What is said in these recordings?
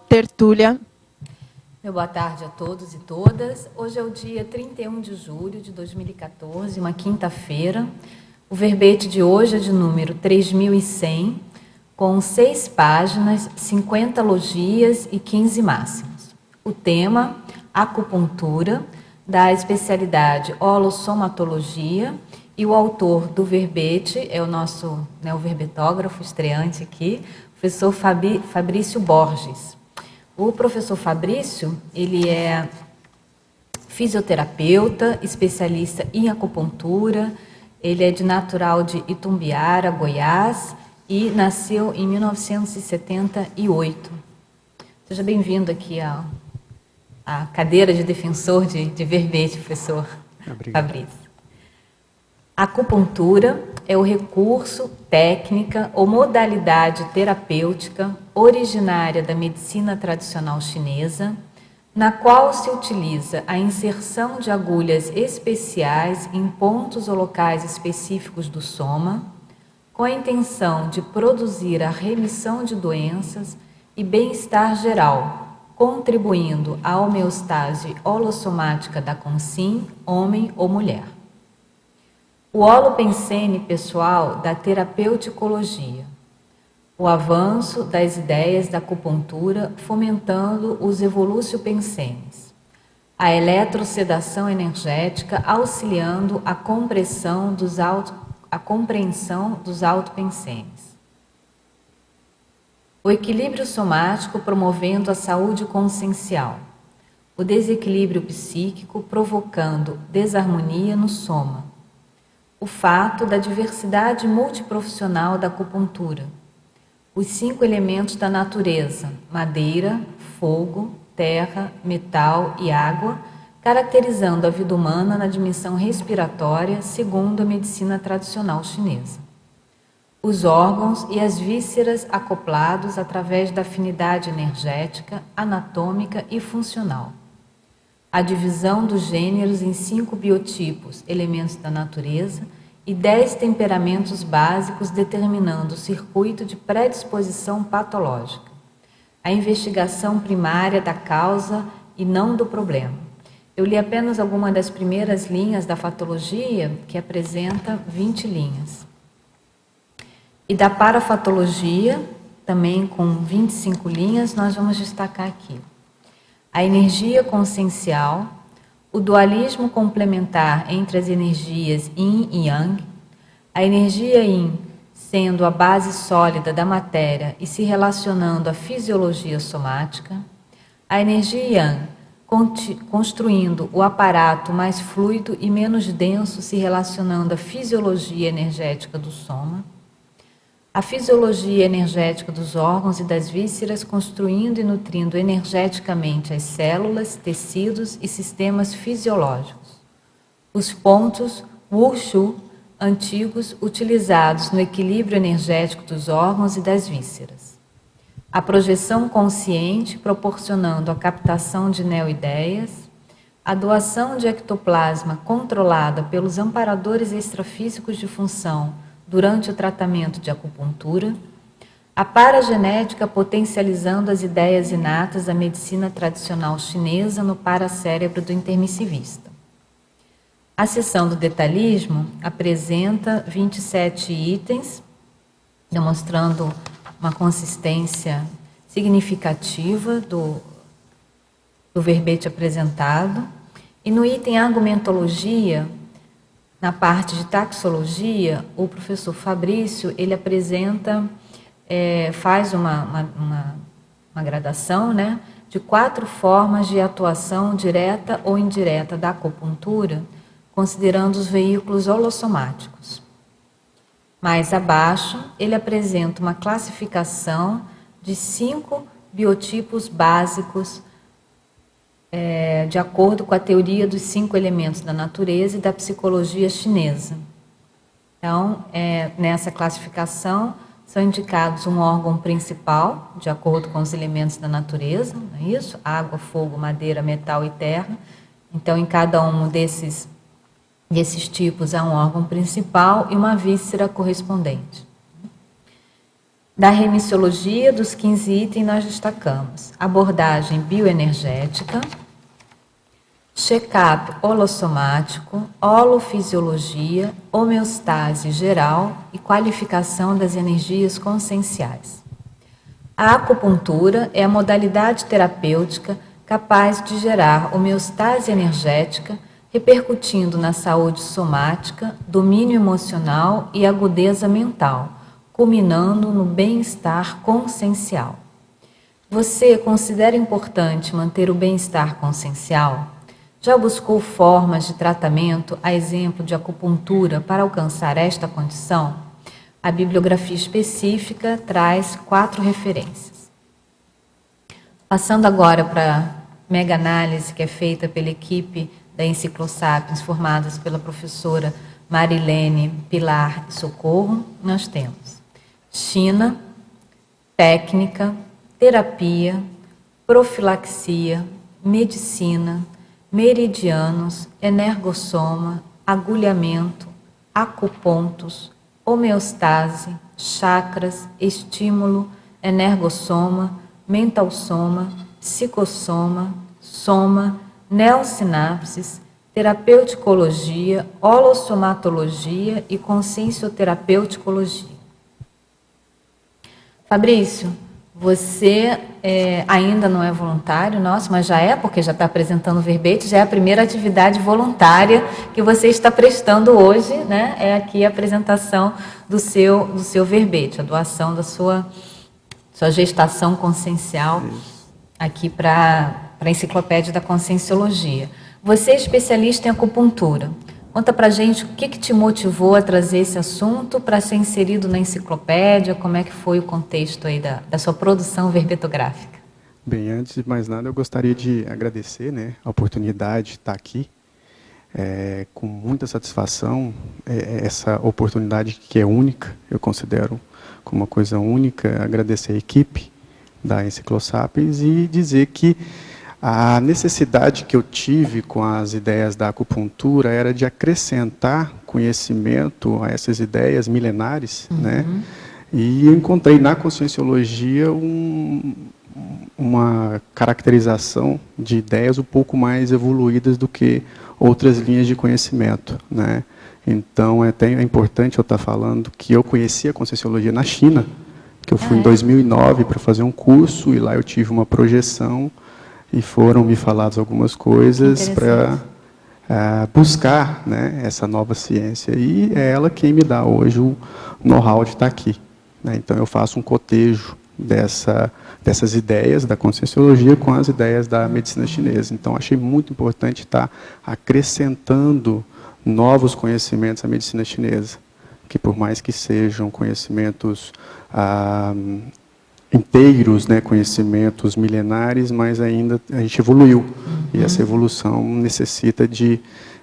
tertúlia. Boa tarde a todos e todas. Hoje é o dia 31 de julho de 2014, uma quinta-feira. O verbete de hoje é de número 3100, com 6 páginas, 50 logias e 15 máximos. O tema, acupuntura, da especialidade holossomatologia, e o autor do verbete é o nosso, o verbetógrafo estreante aqui, o professor Fabrício Borges. O professor Fabrício, ele é fisioterapeuta, especialista em acupuntura, ele é de natural de Itumbiara, Goiás, e nasceu em 1978. Seja bem-vindo aqui à cadeira de defensor de verbete, professor Fabrício. A acupuntura é o recurso, técnica ou modalidade terapêutica originária da medicina tradicional chinesa, na qual se utiliza a inserção de agulhas especiais em pontos ou locais específicos do soma, com a intenção de produzir a remissão de doenças e bem-estar geral, contribuindo à homeostase holossomática da consciência, homem ou mulher. O holopensene pessoal da terapeuticologia, o avanço das ideias da acupuntura fomentando os evolúcio-pensenes, a eletrosedação energética auxiliando a compreensão dos autopensenes, o equilíbrio somático promovendo a saúde consciencial, o desequilíbrio psíquico provocando desarmonia no soma, o fato da diversidade multiprofissional da acupuntura, os 5 elementos da natureza, madeira, fogo, terra, metal e água, caracterizando a vida humana na dimensão respiratória, segundo a medicina tradicional chinesa. Os órgãos e as vísceras acoplados através da afinidade energética, anatômica e funcional. A divisão dos gêneros em 5 biotipos, elementos da natureza, e 10 temperamentos básicos determinando o circuito de predisposição patológica. A investigação primária da causa e não do problema. Eu li apenas alguma das primeiras linhas da fatologia, que apresenta 20 linhas. E da parafatologia, também com 25 linhas, nós vamos destacar aqui a energia consciencial, o dualismo complementar entre as energias Yin e Yang, a energia Yin sendo a base sólida da matéria e se relacionando à fisiologia somática, a energia Yang construindo o aparato mais fluido e menos denso se relacionando à fisiologia energética do soma, a fisiologia energética dos órgãos e das vísceras construindo e nutrindo energeticamente as células, tecidos e sistemas fisiológicos. Os pontos Wushu antigos utilizados no equilíbrio energético dos órgãos e das vísceras. A projeção consciente proporcionando a captação de neoideias, a doação de ectoplasma controlada pelos amparadores extrafísicos de função durante o tratamento de acupuntura, a paragenética potencializando as ideias inatas da medicina tradicional chinesa no paracérebro do intermissivista. A seção do detalhismo apresenta 27 itens, demonstrando uma consistência significativa do verbete apresentado, e no item argumentologia, na parte de taxologia, o professor Fabrício, ele apresenta, faz uma gradação, de 4 formas de atuação direta ou indireta da acupuntura, considerando os veículos holossomáticos. Mais abaixo, ele apresenta uma classificação de 5 biotipos básicos de acordo com a teoria dos 5 elementos da natureza e da psicologia chinesa. Então, nessa classificação, são indicados um órgão principal, de acordo com os elementos da natureza, não é isso? Água, fogo, madeira, metal e terra. Então, em cada um desses tipos há um órgão principal e uma víscera correspondente. Da remissiologia, dos 15 itens, nós destacamos abordagem bioenergética, check-up holossomático, holofisiologia, homeostase geral e qualificação das energias conscienciais. A acupuntura é a modalidade terapêutica capaz de gerar homeostase energética, repercutindo na saúde somática, domínio emocional e agudeza mental, culminando no bem-estar consciencial. Você considera importante manter o bem-estar consciencial? Já buscou formas de tratamento, a exemplo de acupuntura, para alcançar esta condição? A bibliografia específica traz 4 referências. Passando agora para a mega-análise que é feita pela equipe da Enciclosapiens, formadas pela professora Marilene, Pilar e Socorro, nós temos China, técnica, terapia, profilaxia, medicina, meridianos, energossoma, agulhamento, acupontos, homeostase, chakras, estímulo, energossoma, mentalsoma, psicossoma, soma, neosinapses, terapeuticologia, holossomatologia e consciencioterapeuticologia. Fabrício, você ainda não é voluntário nosso, mas já é, porque já está apresentando o verbete, já é a primeira atividade voluntária que você está prestando hoje, né? É aqui a apresentação do seu verbete, a doação da sua gestação consciencial aqui para a Enciclopédia da Conscienciologia. Você é especialista em acupuntura. Conta pra gente o que te motivou a trazer esse assunto para ser inserido na enciclopédia, como é que foi o contexto aí da sua produção verbetográfica. Bem, antes de mais nada, eu gostaria de agradecer, né, a oportunidade de estar aqui, com muita satisfação, essa oportunidade que é única, eu considero como uma coisa única, agradecer a equipe da Enciclosapiens e dizer que a necessidade que eu tive com as ideias da acupuntura era de acrescentar conhecimento a essas ideias milenares, né? E eu encontrei na Conscienciologia uma caracterização de ideias um pouco mais evoluídas do que outras linhas de conhecimento, né? Então, é até importante eu estar falando que eu conheci a Conscienciologia na China, que eu fui em 2009 para fazer um curso, e lá eu tive uma projeção e foram me faladas algumas coisas para buscar, né, essa nova ciência. E é ela quem me dá hoje o know-how de estar aqui, né? Então, eu faço um cotejo dessas ideias da Conscienciologia com as ideias da medicina chinesa. Então, achei muito importante estar acrescentando novos conhecimentos à medicina chinesa, que por mais que sejam conhecimentos inteiros, né, conhecimentos milenares, mas ainda a gente evoluiu. E essa evolução necessita de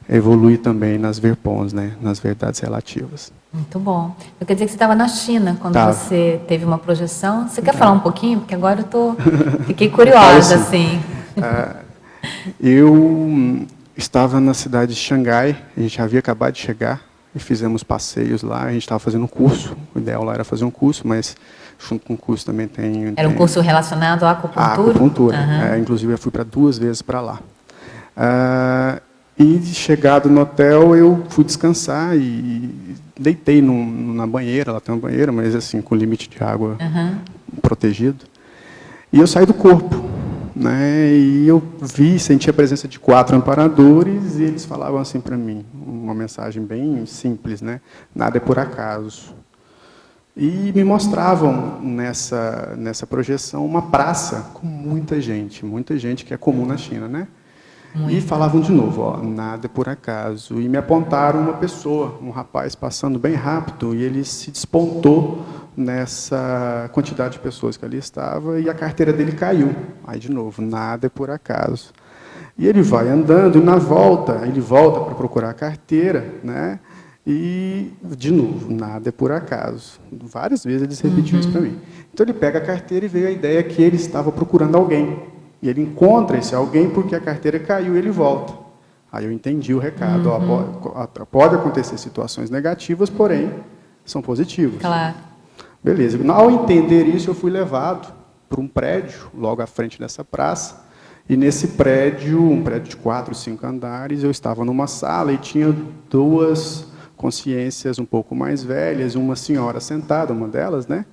evoluir também nas verpons, né, nas verdades relativas. Muito bom. Eu quer dizer que você estava na China quando você teve uma projeção. Você quer falar um pouquinho? Porque agora eu fiquei curiosa, assim. Eu estava na cidade de Xangai, a gente havia acabado de chegar, e fizemos passeios lá, a gente estava fazendo um curso, o ideal lá era fazer um curso, mas junto com o curso também tem... Era um curso relacionado à acupuntura? À acupuntura, inclusive eu fui para 2 vezes para lá. E chegado no hotel, eu fui descansar e deitei na banheira, lá tem uma banheira, mas assim, com limite de água protegido. E eu saí do corpo, né? E eu senti a presença de 4 amparadores, e eles falavam assim para mim, uma mensagem bem simples, né? Nada é por acaso. E me mostravam nessa projeção uma praça com muita gente que é comum na China, né? E falavam de novo, ó, nada é por acaso. E me apontaram uma pessoa, um rapaz passando bem rápido, e ele se despontou nessa quantidade de pessoas que ali estava, e a carteira dele caiu. Aí, de novo, nada é por acaso. E ele vai andando, e na volta, ele volta para procurar a carteira, né? E, de novo, nada é por acaso. Várias vezes eles repetiam isso para mim. Então, ele pega a carteira e veio a ideia que ele estava procurando alguém. E ele encontra esse alguém porque a carteira caiu e ele volta. Aí eu entendi o recado. Ó, pode acontecer situações negativas, porém, são positivas. Claro. Beleza. Ao entender isso, eu fui levado para um prédio, logo à frente dessa praça, e nesse prédio, um prédio de 4, 5 andares, eu estava numa sala e tinha duas consciências um pouco mais velhas, uma senhora sentada, uma delas, né,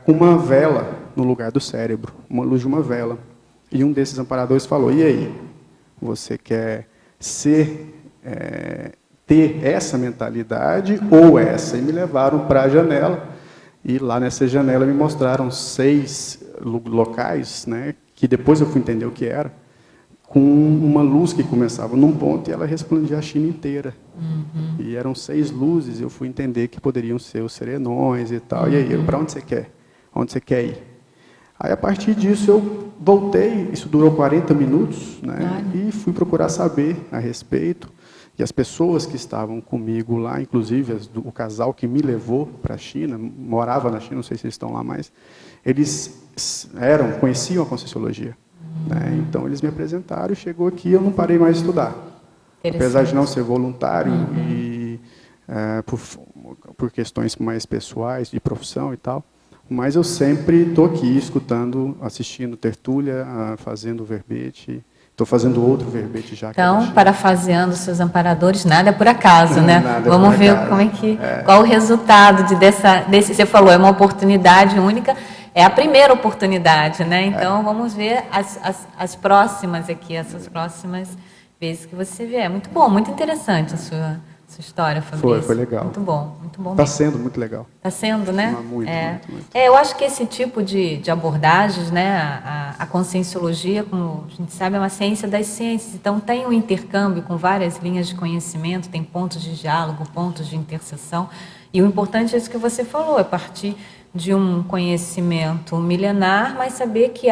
com uma vela no lugar do cérebro, uma luz de uma vela. E um desses amparadores falou: e aí, você quer ter essa mentalidade ou essa? E me levaram para a janela, e lá nessa janela me mostraram 6 locais, né, que depois eu fui entender o que era, com uma luz que começava num ponto e ela resplendia a China inteira. E eram 6 luzes, eu fui entender que poderiam ser os serenões e tal. E aí, para onde você quer? Onde você quer ir? Aí, a partir disso, eu voltei, isso durou 40 minutos, né, e fui procurar saber a respeito. E as pessoas que estavam comigo lá, inclusive o casal que me levou para a China, morava na China, não sei se eles estão lá mais, eles conheciam a Conscienciologia. Né? Então, eles me apresentaram e chegou aqui, eu não parei mais de estudar. Apesar de não ser voluntário e por questões mais pessoais, de profissão e tal, mas eu sempre estou aqui escutando, assistindo tertúlia, fazendo verbete. Estou fazendo outro verbete já. Então, parafraseando seus amparadores, nada é por acaso, né? Vamos ver como qual o resultado desse. Você falou, é uma oportunidade única, é a primeira oportunidade, né? Então, vamos ver as próximas aqui, essas próximas vezes que você vier. É muito bom, muito interessante a sua história, Fabrício. Foi legal. Muito bom, muito bom. Está sendo muito legal. Está sendo, né? Muito. Eu acho que esse tipo de abordagens, né, a conscienciologia, como a gente sabe, é uma ciência das ciências. Então, tem um intercâmbio com várias linhas de conhecimento, tem pontos de diálogo, pontos de interseção. E o importante é isso que você falou, é partir de um conhecimento milenar, mas saber que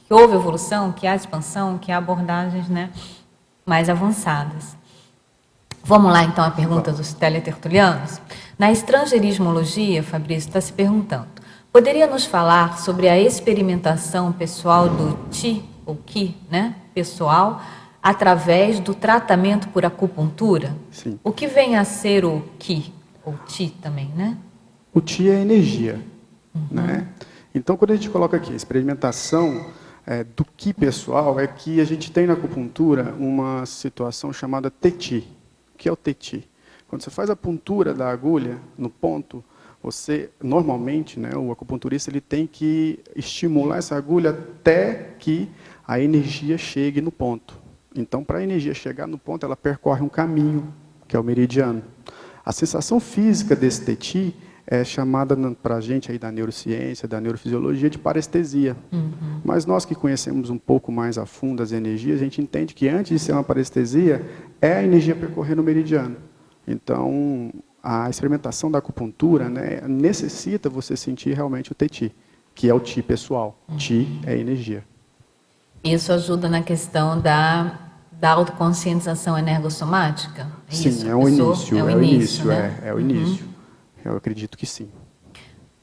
houve evolução, que há expansão, que há abordagens, né, mais avançadas. Vamos lá, então, à pergunta dos teletertulianos. Na estrangeirismologia, Fabrício está se perguntando, poderia nos falar sobre a experimentação pessoal do Qi, ou Qi, né, pessoal, através do tratamento por acupuntura? Sim. O que vem a ser o Qi, ou Qi também, né? O Qi é energia. Né? Então, quando a gente coloca aqui a experimentação do Qi pessoal, é que a gente tem na acupuntura uma situação chamada Teti. O que é o Teti? Quando você faz a puntura da agulha no ponto, você, normalmente, né, o acupunturista ele tem que estimular essa agulha até que a energia chegue no ponto. Então, para a energia chegar no ponto, ela percorre um caminho, que é o meridiano. A sensação física desse Teti é chamada para a gente aí da neurociência, da neurofisiologia, de parestesia. Mas nós que conhecemos um pouco mais a fundo as energias, a gente entende que antes de ser uma parestesia, é a energia percorrendo o meridiano. Então, a experimentação da acupuntura, né, necessita você sentir realmente o Teti, que é o Qi pessoal. Qi é energia. Isso ajuda na questão da autoconscientização energossomática? Sim, é o início. É o início. Eu acredito que sim.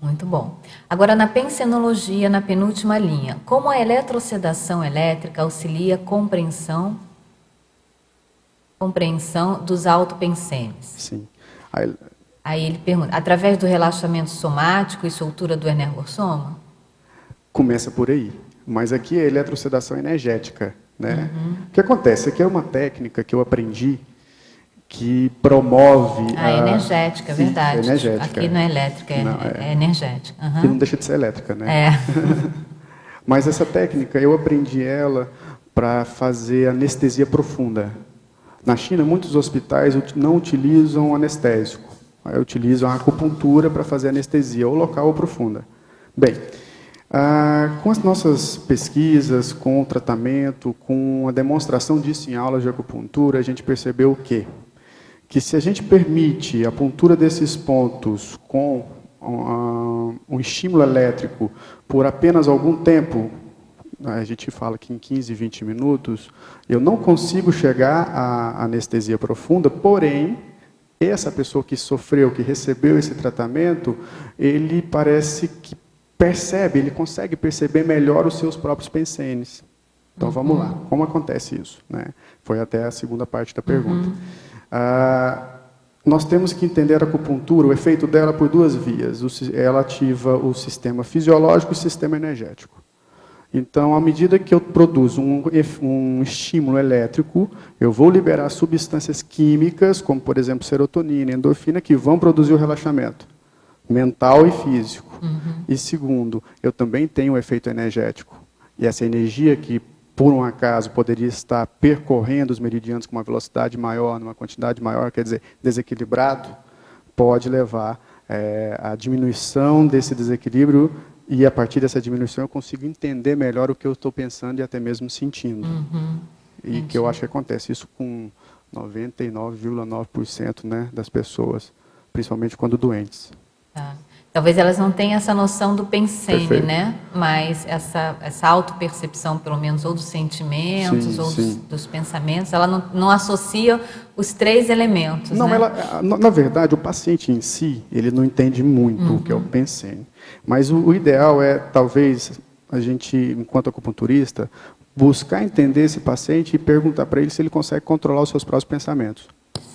Muito bom. Agora, na pensenologia, na penúltima linha, como a eletrosedação elétrica auxilia a compreensão dos autopensenes? Sim. Aí ele pergunta, através do relaxamento somático e soltura do energossoma? Começa por aí. Mas aqui é eletrosedação energética. Né? O que acontece? Aqui é uma técnica que eu aprendi que promove... É energética, é verdade. Energética. Aqui não é elétrica, é energética. Que não deixa de ser elétrica, né? Mas essa técnica, eu aprendi ela para fazer anestesia profunda. Na China, muitos hospitais não utilizam anestésico. Utilizam a acupuntura para fazer anestesia, ou local ou profunda. Bem, com as nossas pesquisas, com o tratamento, com a demonstração disso em aulas de acupuntura, a gente percebeu o quê? Que se a gente permite a puntura desses pontos com um estímulo elétrico por apenas algum tempo, a gente fala que em 15, 20 minutos, eu não consigo chegar à anestesia profunda, porém, essa pessoa que sofreu, que recebeu esse tratamento, ele parece que percebe, ele consegue perceber melhor os seus próprios pensenes. Então, vamos lá. Como acontece isso? Né? Foi até a segunda parte da pergunta. nós temos que entender a acupuntura, o efeito dela por duas vias. Ela ativa o sistema fisiológico e o sistema energético. Então, à medida que eu produzo um estímulo elétrico, eu vou liberar substâncias químicas, como, por exemplo, serotonina, endorfina, que vão produzir o relaxamento mental e físico. E segundo, eu também tenho um efeito energético. E essa energia que, por um acaso, poderia estar percorrendo os meridianos com uma velocidade maior, numa quantidade maior, quer dizer, desequilibrado, pode levar à diminuição desse desequilíbrio. E, a partir dessa diminuição, eu consigo entender melhor o que eu estou pensando e até mesmo sentindo. E que eu acho que acontece isso com 99,9%, né, das pessoas, principalmente quando doentes. Tá. Talvez elas não tenham essa noção do pensene, né? Mas essa autopercepção, pelo menos, ou dos sentimentos, sim, ou dos pensamentos, ela não associa os três elementos, não, né? Na verdade, o paciente em si, ele não entende muito o que é o pensene. Mas o ideal é, talvez, a gente, enquanto acupunturista, buscar entender esse paciente e perguntar para ele se ele consegue controlar os seus próprios pensamentos.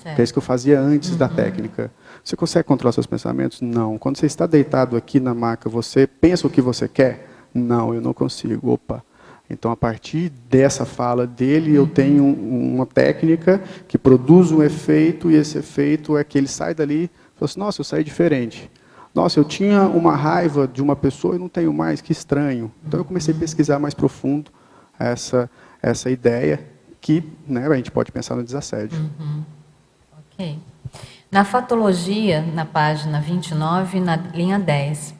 Certo. Que é isso que eu fazia antes da técnica. Você consegue controlar seus pensamentos? Não. Quando você está deitado aqui na maca, você pensa o que você quer? Não, eu não consigo. Opa. Então, a partir dessa fala dele, eu tenho uma técnica que produz um efeito, e esse efeito é que ele sai dali e fala assim, nossa, eu saí diferente. Nossa, eu tinha uma raiva de uma pessoa e não tenho mais, que estranho. Então, eu comecei a pesquisar mais profundo essa ideia que, né, a gente pode pensar no desassédio. Ok. Na fatologia, na página 29, na linha 10,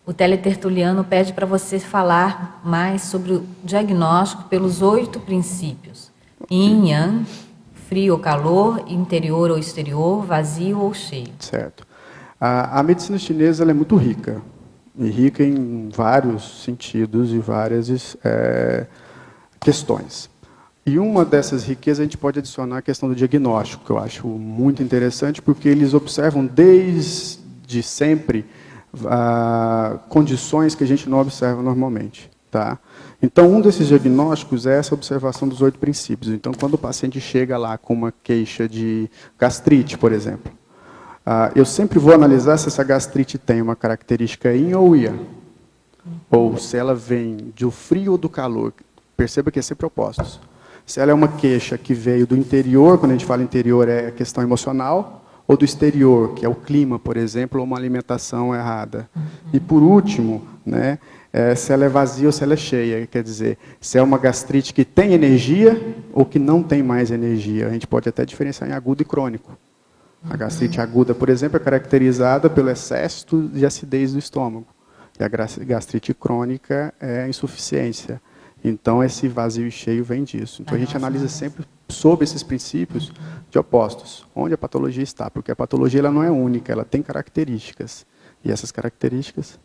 o teletertuliano pede para você falar mais sobre o diagnóstico pelos 8 princípios. Yin, yang, frio ou calor, interior ou exterior, vazio ou cheio. Certo. A medicina chinesa ela é muito rica. E rica em vários sentidos e várias questões. E uma dessas riquezas a gente pode adicionar a questão do diagnóstico, que eu acho muito interessante, porque eles observam desde sempre condições que a gente não observa normalmente. Tá? Então, um desses diagnósticos é essa observação dos 8 princípios. Então, quando o paciente chega lá com uma queixa de gastrite, por exemplo, eu sempre vou analisar se essa gastrite tem uma característica yin ou yang, ou se ela vem do frio ou do calor. Perceba que é sempre opostos. Se ela é uma queixa que veio do interior, quando a gente fala interior é a questão emocional, ou do exterior, que é o clima, por exemplo, ou uma alimentação errada. E por último, né, se ela é vazia ou se ela é cheia, quer dizer, se é uma gastrite que tem energia ou que não tem mais energia. A gente pode até diferenciar em agudo e crônico. A gastrite aguda, por exemplo, é caracterizada pelo excesso de acidez do estômago. E a gastrite crônica é a insuficiência. Então, esse vazio e cheio vem disso. Então, a gente analisa sempre sobre esses princípios de opostos, onde a patologia está, porque a patologia ela não é única, ela tem características. E essas características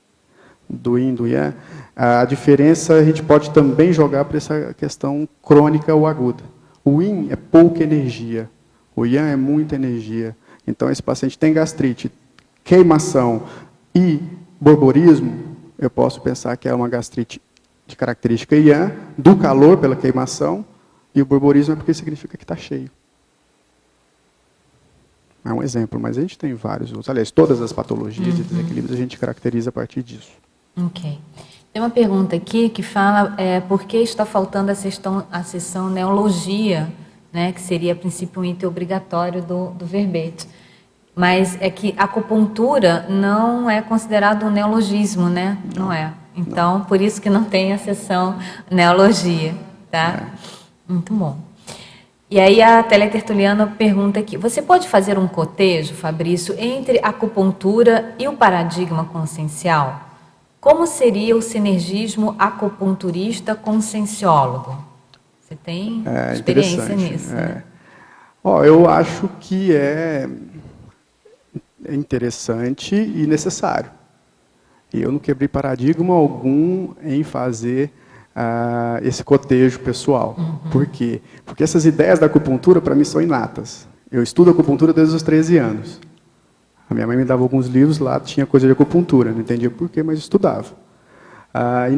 do yin, do yang, a diferença a gente pode também jogar para essa questão crônica ou aguda. O yin é pouca energia, o yang é muita energia. Então, esse paciente tem gastrite, queimação e borborismo, eu posso pensar que é uma gastrite de característica yang, do calor pela queimação, e o borborismo é porque significa que está cheio. É um exemplo, mas a gente tem vários outros. Aliás, todas as patologias de desequilíbrios a gente caracteriza a partir disso. Ok. Tem uma pergunta aqui que fala por que está faltando a sessão neologia, né, que seria, a princípio, um item obrigatório do verbete. Mas é que a acupuntura não é considerado um neologismo, né? Não é. Então, por isso que não tem a sessão neologia, tá? Muito bom. E aí a teletertuliana pergunta aqui, você pode fazer um cotejo, Fabrício, entre a acupuntura e o paradigma consciencial? Como seria o sinergismo acupunturista conscienciólogo? Você tem experiência nisso, né? Eu acho que é interessante e necessário. E eu não quebrei paradigma algum em fazer esse cotejo pessoal. Por quê? Porque essas ideias da acupuntura, para mim, são inatas. Eu estudo acupuntura desde os 13 anos. A minha mãe me dava alguns livros, lá tinha coisa de acupuntura. Não entendia por quê, mas estudava. Em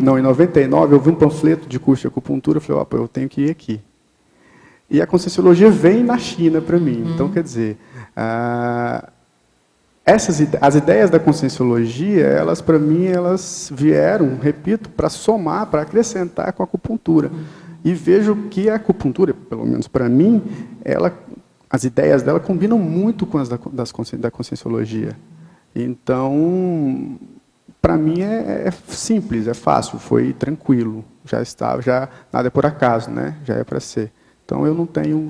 99, eu vi um panfleto de curso de acupuntura, eu falei, eu tenho que ir aqui. E a Conscienciologia vem na China para mim. Então, quer dizer, As ideias da Conscienciologia, elas, para mim, elas vieram, repito, para somar, para acrescentar com a acupuntura. E vejo que a acupuntura, pelo menos para mim, as ideias dela combinam muito com as da Conscienciologia. Então, para mim é simples, é fácil, foi tranquilo. Já nada é por acaso, né? Já é para ser. Então eu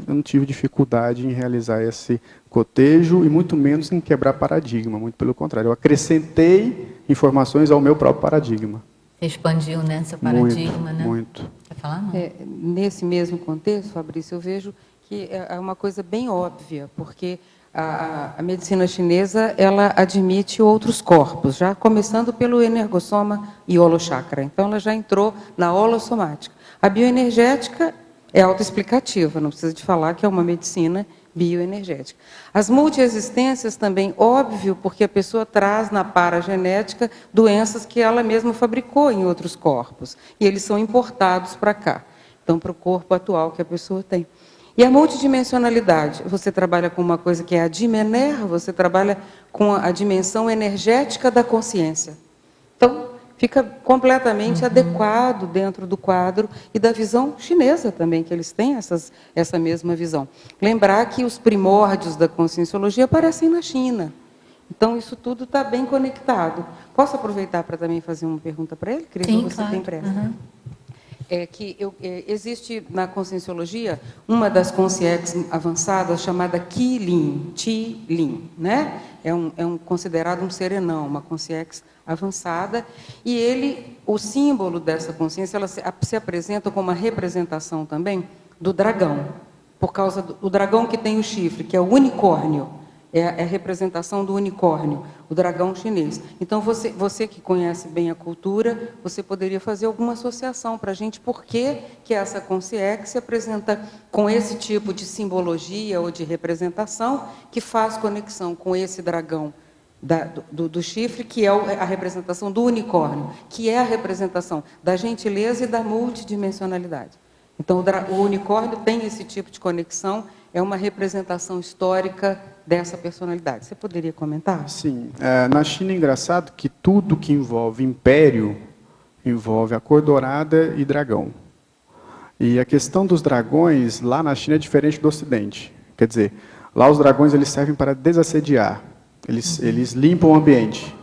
não tive dificuldade em realizar esse cotejo e muito menos em quebrar paradigma, muito pelo contrário. Eu acrescentei informações ao meu próprio paradigma. Expandiu, né, seu paradigma, né? Muito. Quer falar, não? Nesse mesmo contexto, Fabrício, eu vejo que é uma coisa bem óbvia, porque a medicina chinesa, ela admite outros corpos, já começando pelo energossoma e holochakra. Então, ela já entrou na holossomática. A bioenergética é autoexplicativa, não precisa de falar que é uma medicina bioenergética. As multiexistências também, óbvio, porque a pessoa traz na paragenética doenças que ela mesma fabricou em outros corpos, e eles são importados para cá, então para o corpo atual que a pessoa tem. E a multidimensionalidade, você trabalha com uma coisa que é a Dimener, você trabalha com a dimensão energética da consciência. Então, fica completamente adequado dentro do quadro e da visão chinesa também, que eles têm essa mesma visão. Lembrar que os primórdios da Conscienciologia aparecem na China. Então, isso tudo está bem conectado. Posso aproveitar para também fazer uma pergunta para ele, Cris? Sim, você claro. tem pressa? Existe na Conscienciologia uma das consciex avançadas chamada Qi Lin, né? Considerado um serenão, uma consciex avançada, e o símbolo dessa consciência, ela se apresenta como uma representação também do dragão, por causa do dragão que tem o chifre, que é o unicórnio. É a representação do unicórnio, o dragão chinês. Então, você que conhece bem a cultura, você poderia fazer alguma associação para a gente, por que essa consciex se apresenta com esse tipo de simbologia ou de representação que faz conexão com esse dragão do chifre, que é a representação do unicórnio, que é a representação da gentileza e da multidimensionalidade. Então, o unicórnio tem esse tipo de conexão, é uma representação histórica dessa personalidade. Você poderia comentar? Sim. Na China é engraçado que tudo que envolve império envolve a cor dourada e dragão. E a questão dos dragões lá na China é diferente do Ocidente. Quer dizer, lá os dragões eles servem para desassediar. Eles limpam o ambiente.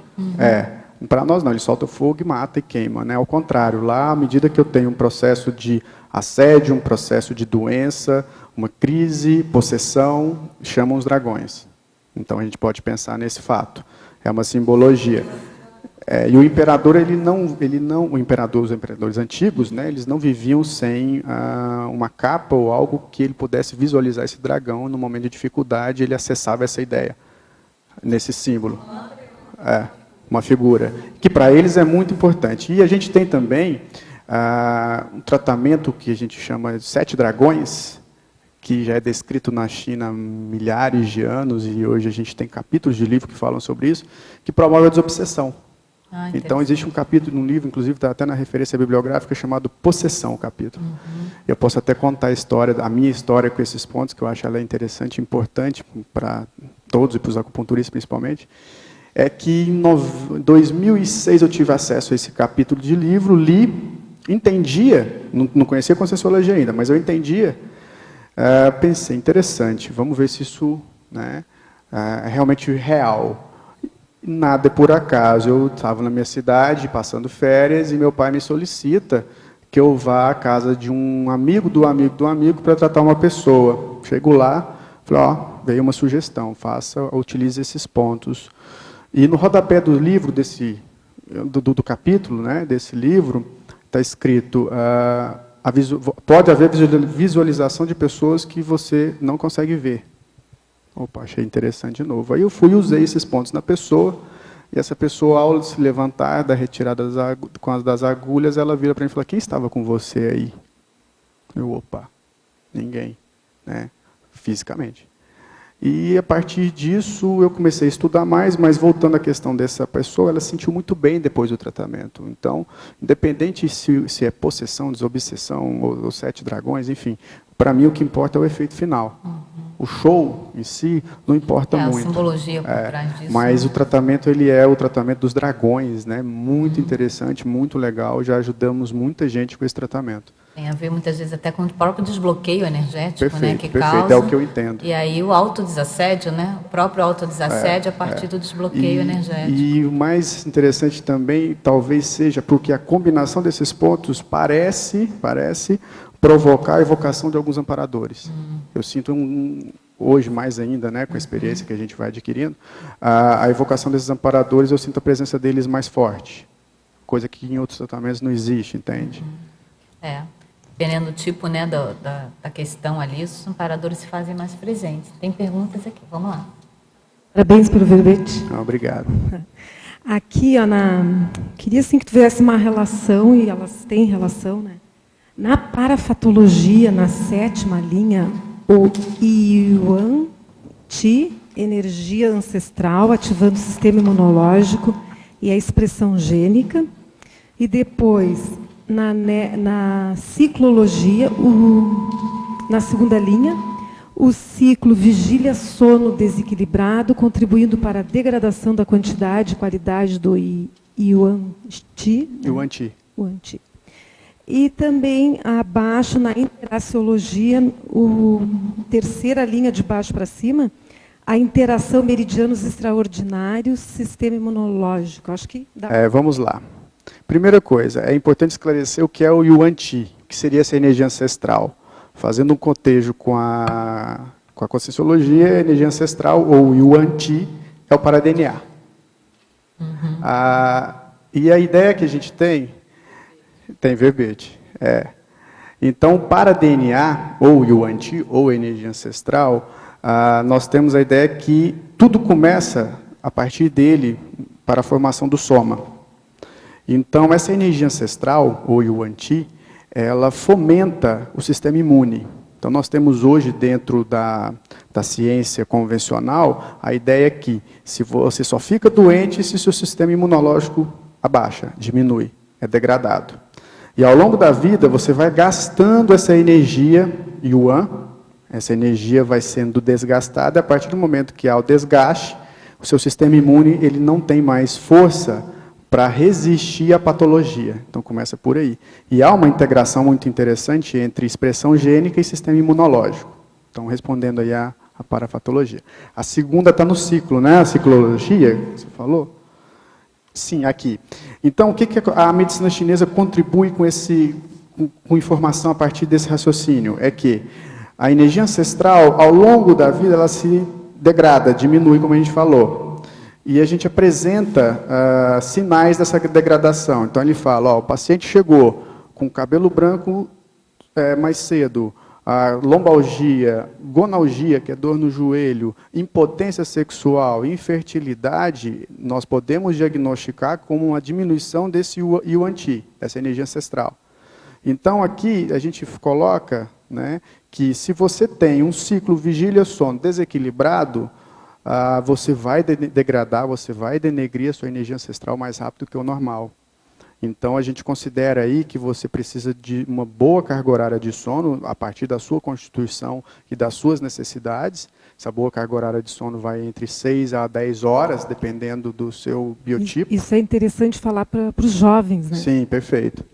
Para nós não, eles soltam fogo e mata e queima, né? Ao contrário, lá, à medida que eu tenho um processo de assédio, um processo de doença, uma crise, possessão, chamam os dragões. Então a gente pode pensar nesse fato. É uma simbologia. E o imperador, os imperadores antigos, né, eles não viviam sem uma capa ou algo que ele pudesse visualizar esse dragão no momento de dificuldade, ele acessava essa ideia, nesse símbolo. Uma figura, que para eles é muito importante. E a gente tem também um tratamento que a gente chama de 7 dragões, que já é descrito na China há milhares de anos, e hoje a gente tem capítulos de livro que falam sobre isso, que promove a desobsessão. Então, existe um capítulo no livro, inclusive está até na referência bibliográfica, chamado Possessão, o capítulo. Eu posso até contar a minha história com esses pontos, que eu acho ela interessante e importante para todos, e para os acupunturistas principalmente. É que em 2006 eu tive acesso a esse capítulo de livro, li, entendia, não conhecia a Conscienciologia ainda, mas eu entendia, pensei, interessante, vamos ver se isso, né, é realmente real. Nada é por acaso, eu estava na minha cidade, passando férias, e meu pai me solicita que eu vá à casa de um amigo do amigo do amigo para tratar uma pessoa. Chego lá, falei, veio uma sugestão, utilize esses pontos. E no rodapé do livro, do capítulo, né, desse livro, está escrito, pode haver visualização de pessoas que você não consegue ver. Opa, achei interessante de novo. Aí eu fui e usei esses pontos na pessoa, e essa pessoa, ao se levantar, da retirada das agulhas, ela vira para mim e fala, quem estava com você aí? Opa, ninguém, né, fisicamente. E a partir disso eu comecei a estudar mais, mas voltando à questão dessa pessoa, ela se sentiu muito bem depois do tratamento. Então, independente se é possessão, desobsessão ou 7 dragões, enfim, para mim o que importa é o efeito final. O show em si não importa muito. A simbologia por trás disso. Mas o tratamento, ele é o tratamento dos dragões, né? Muito interessante, muito legal. Já ajudamos muita gente com esse tratamento. Tem a ver muitas vezes até com o próprio desbloqueio energético, Perfeito, né, que perfeito, causa. é o que eu entendo. E aí o autodesassédio, né, o próprio autodesassédio a partir do desbloqueio energético. E o mais interessante também, talvez seja porque a combinação desses pontos parece provocar a evocação de alguns amparadores. Eu sinto hoje mais ainda, né, com a experiência que a gente vai adquirindo, a evocação desses amparadores, eu sinto a presença deles mais forte, coisa que em outros tratamentos não existe, entende? Dependendo do tipo, né, da questão ali, os amparadores se fazem mais presentes. Tem perguntas aqui, vamos lá. Parabéns pelo verbete. Obrigado. Aqui, queria assim que tivesse uma relação, e elas têm relação, né? Na parafatologia, na 7ª linha, o Yuan Ti, energia ancestral, ativando o sistema imunológico e a expressão gênica. E depois, na ciclologia, na 2ª linha, o ciclo vigília-sono desequilibrado, contribuindo para a degradação da quantidade e qualidade do Yuan Ti. Yuan Ti. Yuan Ti. E também abaixo, na interaciologia, terceira linha de baixo para cima, a interação meridianos extraordinários, sistema imunológico. Acho que dá. Vamos lá. Primeira coisa, é importante esclarecer o que é o Yuan Ti, que seria essa energia ancestral. Fazendo um cotejo com a Conscienciologia, a energia ancestral, ou Yuan Ti, é o para-DNA. E a ideia que a gente tem verbete. Então, o para-DNA, ou Yuan Ti, ou energia ancestral, nós temos a ideia que tudo começa a partir dele para a formação do soma. Então, essa energia ancestral, ou Yuan Ti, ela fomenta o sistema imune. Então, nós temos hoje, dentro da ciência convencional, a ideia que se você só fica doente se seu sistema imunológico abaixa, diminui, é degradado. E ao longo da vida, você vai gastando essa energia Yuan, essa energia vai sendo desgastada, a partir do momento que há o desgaste, o seu sistema imune ele não tem mais força para resistir à patologia. Então, começa por aí. E há uma integração muito interessante entre expressão gênica e sistema imunológico. Então, respondendo aí a parafatologia. A segunda está no ciclo, né? A ciclologia, que você falou? Sim, aqui. Então, o que a medicina chinesa contribui com informação a partir desse raciocínio? É que a energia ancestral, ao longo da vida, ela se degrada, diminui, como a gente falou. E a gente apresenta sinais dessa degradação. Então, ele fala, o paciente chegou com cabelo branco mais cedo, lombalgia, gonalgia, que é dor no joelho, impotência sexual, infertilidade, nós podemos diagnosticar como uma diminuição desse Yuan Ti, dessa energia ancestral. Então, aqui, a gente coloca, né, que se você tem um ciclo vigília-sono desequilibrado, você vai degradar, você vai denegrir a sua energia ancestral mais rápido que o normal. Então, a gente considera aí que você precisa de uma boa carga horária de sono, a partir da sua constituição e das suas necessidades. Essa boa carga horária de sono vai entre 6 a 10 horas, dependendo do seu biotipo. Isso é interessante falar para os jovens, né? Sim, perfeito.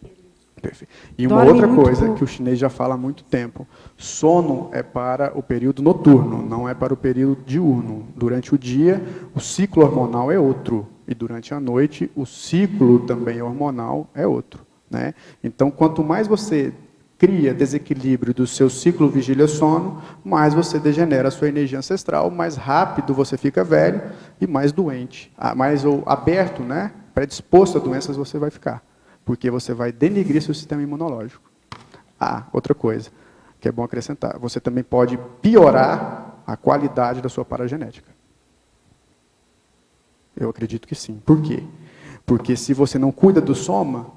E uma outra coisa que o chinês já fala há muito tempo, sono é para o período noturno, não é para o período diurno. Durante o dia, o ciclo hormonal é outro, e durante a noite, o ciclo também hormonal é outro, né? Então, quanto mais você cria desequilíbrio do seu ciclo vigília-sono, mais você degenera a sua energia ancestral, mais rápido você fica velho e mais doente. Mais aberto, né? Predisposto a doenças você vai ficar. Porque você vai denegrir seu sistema imunológico. Outra coisa que é bom acrescentar, você também pode piorar a qualidade da sua paragenética. Eu acredito que sim. Por quê? Porque se você não cuida do soma,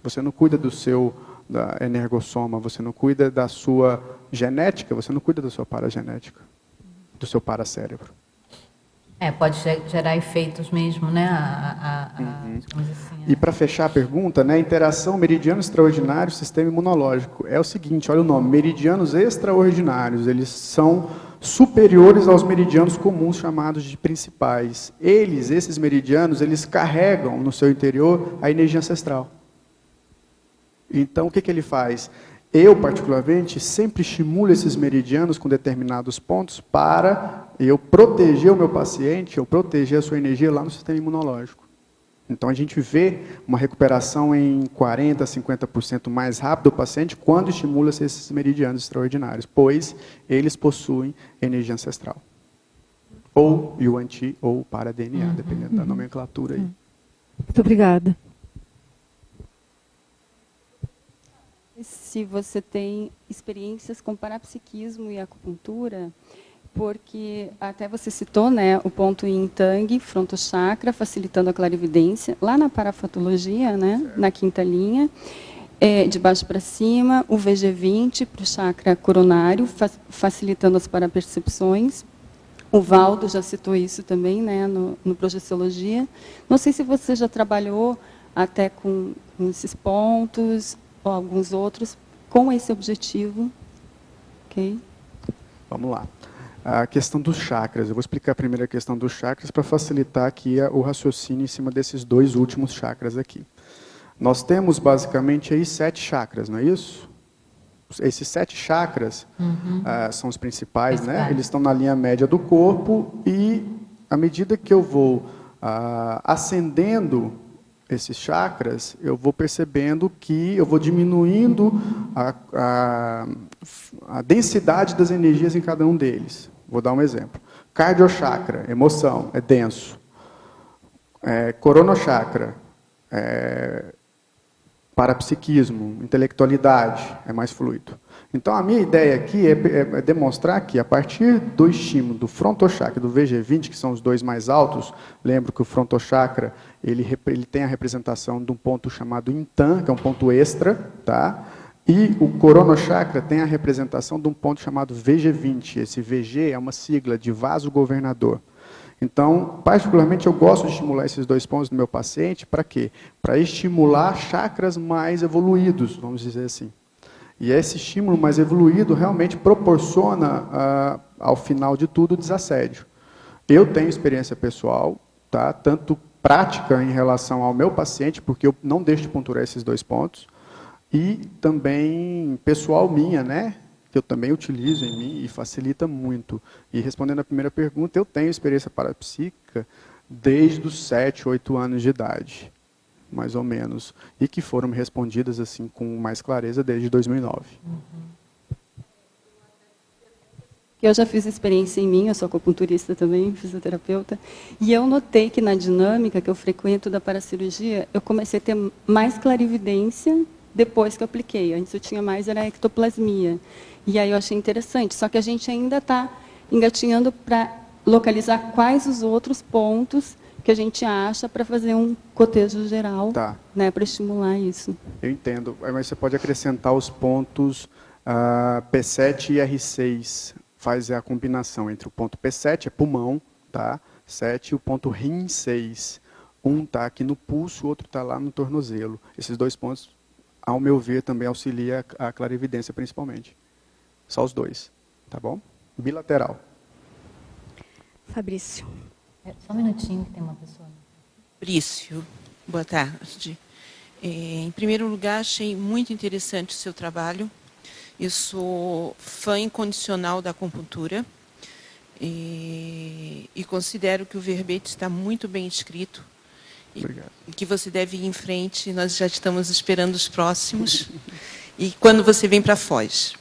você não cuida da energossoma, você não cuida da sua genética, você não cuida da sua paragenética, do seu paracérebro. Pode gerar efeitos mesmo, né? Digamos assim, E para fechar a pergunta, né, interação meridiano extraordinário, sistema imunológico. É o seguinte, olha o nome, meridianos extraordinários, eles são superiores aos meridianos comuns chamados de principais. Esses meridianos, eles carregam no seu interior a energia ancestral. Então, o que ele faz? Eu, particularmente, sempre estimulo esses meridianos com determinados pontos para eu proteger o meu paciente, eu proteger a sua energia lá no sistema imunológico. Então, a gente vê uma recuperação em 40%, 50% mais rápido do paciente quando estimula esses meridianos extraordinários, pois eles possuem energia ancestral. Ou Yuan-Ti ou para-DNA, dependendo da nomenclatura aí. Muito obrigada. Se você tem experiências com parapsiquismo e acupuntura, porque até você citou, né, o ponto Yin Tang, frontochakra, facilitando a clarividência, lá na parafatologia, né, na quinta linha, de baixo para cima, o VG20 para o chakra coronário, facilitando as parapercepções. O Valdo já citou isso também, né, no Projeciologia. Não sei se você já trabalhou até com esses pontos, ou alguns outros, com esse objetivo. Ok? Vamos lá. A questão dos chakras. Eu vou explicar primeiro a questão dos chakras para facilitar aqui o raciocínio em cima desses dois últimos chakras aqui. Nós temos basicamente aí 7 chakras, não é isso? Esses 7 chakras são os principais, né? Eles estão na linha média do corpo e, à medida que eu vou ascendendo esses chakras, eu vou percebendo que eu vou diminuindo a densidade das energias em cada um deles. Vou dar um exemplo. Cardiochakra, emoção, é denso. Coronochakra, parapsiquismo, intelectualidade, é mais fluido. Então, a minha ideia aqui é demonstrar que, a partir do estímulo do frontochakra e do VG20, que são os dois mais altos, lembro que o frontochakra ele tem a representação de um ponto chamado Intan, que é um ponto extra, tá? E o coronochakra tem a representação de um ponto chamado VG20. Esse VG é uma sigla de vaso governador. Então, particularmente, eu gosto de estimular esses dois pontos no meu paciente, para quê? Para estimular chakras mais evoluídos, vamos dizer assim. E esse estímulo mais evoluído realmente proporciona, ao final de tudo, o desassédio. Eu tenho experiência pessoal, tá? Tanto prática em relação ao meu paciente, porque eu não deixo de ponturar esses dois pontos, e também pessoal minha, né? Que eu também utilizo em mim e facilita muito. E respondendo a primeira pergunta, eu tenho experiência parapsíquica desde os 7, 8 anos de idade, mais ou menos, e que foram respondidas assim com mais clareza desde 2009. Eu já fiz experiência em mim, eu sou acupunturista também, fisioterapeuta, e eu notei que na dinâmica que eu frequento da paracirurgia, eu comecei a ter mais clarividência depois que eu apliquei. Antes eu tinha mais, era ectoplasmia. E aí eu achei interessante, só que a gente ainda está engatinhando para localizar quais os outros pontos que a gente acha para fazer um cotejo geral, né, para estimular isso. Eu entendo, mas você pode acrescentar os pontos P7 e R6, faz a combinação entre o ponto P7, é pulmão, tá? 7, e o ponto rim 6. Um está aqui no pulso, o outro está lá no tornozelo. Esses dois pontos, ao meu ver, também auxilia a clarividência, principalmente. Só os dois, tá bom? Bilateral. Fabrício. Só um minutinho que tem uma pessoa. Fabrício, boa tarde. Em primeiro lugar, achei muito interessante o seu trabalho. Eu sou fã incondicional da acupuntura e considero que o verbete está muito bem escrito. Obrigado. E que você deve ir em frente, nós já estamos esperando os próximos. E quando você vem para Foz?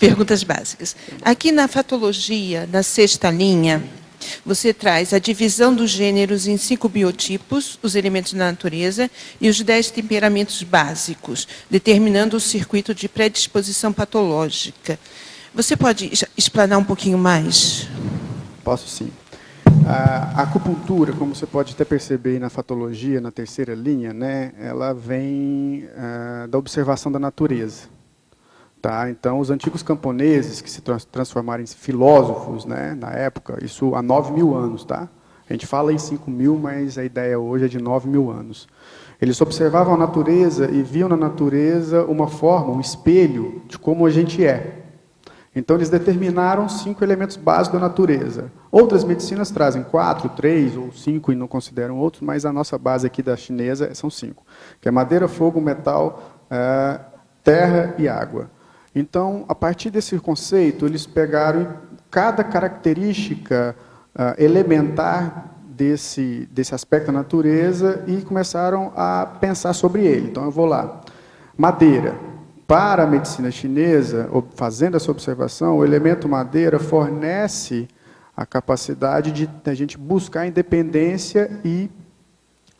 Perguntas básicas. Aqui na fatologia, na 6ª linha, você traz a divisão dos gêneros em 5 biotipos, os elementos da natureza, e os 10 temperamentos básicos, determinando o circuito de predisposição patológica. Você pode explanar um pouquinho mais? Posso sim. A acupuntura, como você pode até perceber na fatologia, na 3ª linha, né, ela vem da observação da natureza. Tá? Então, os antigos camponeses, que se transformaram em filósofos, né, na época, isso há 9.000 anos. Tá? A gente fala em 5.000, mas a ideia hoje é de 9.000 anos. Eles observavam a natureza e viam na natureza uma forma, um espelho de como a gente é. Então, eles determinaram 5 elementos básicos da natureza. Outras medicinas trazem 4, 3 ou 5 e não consideram outros, mas a nossa base aqui da chinesa são 5, que é madeira, fogo, metal, terra e água. Então, a partir desse conceito, eles pegaram cada característica elementar desse aspecto da natureza e começaram a pensar sobre ele. Então, eu vou lá. Madeira. Para a medicina chinesa, fazendo essa observação, o elemento madeira fornece a capacidade de a gente buscar independência e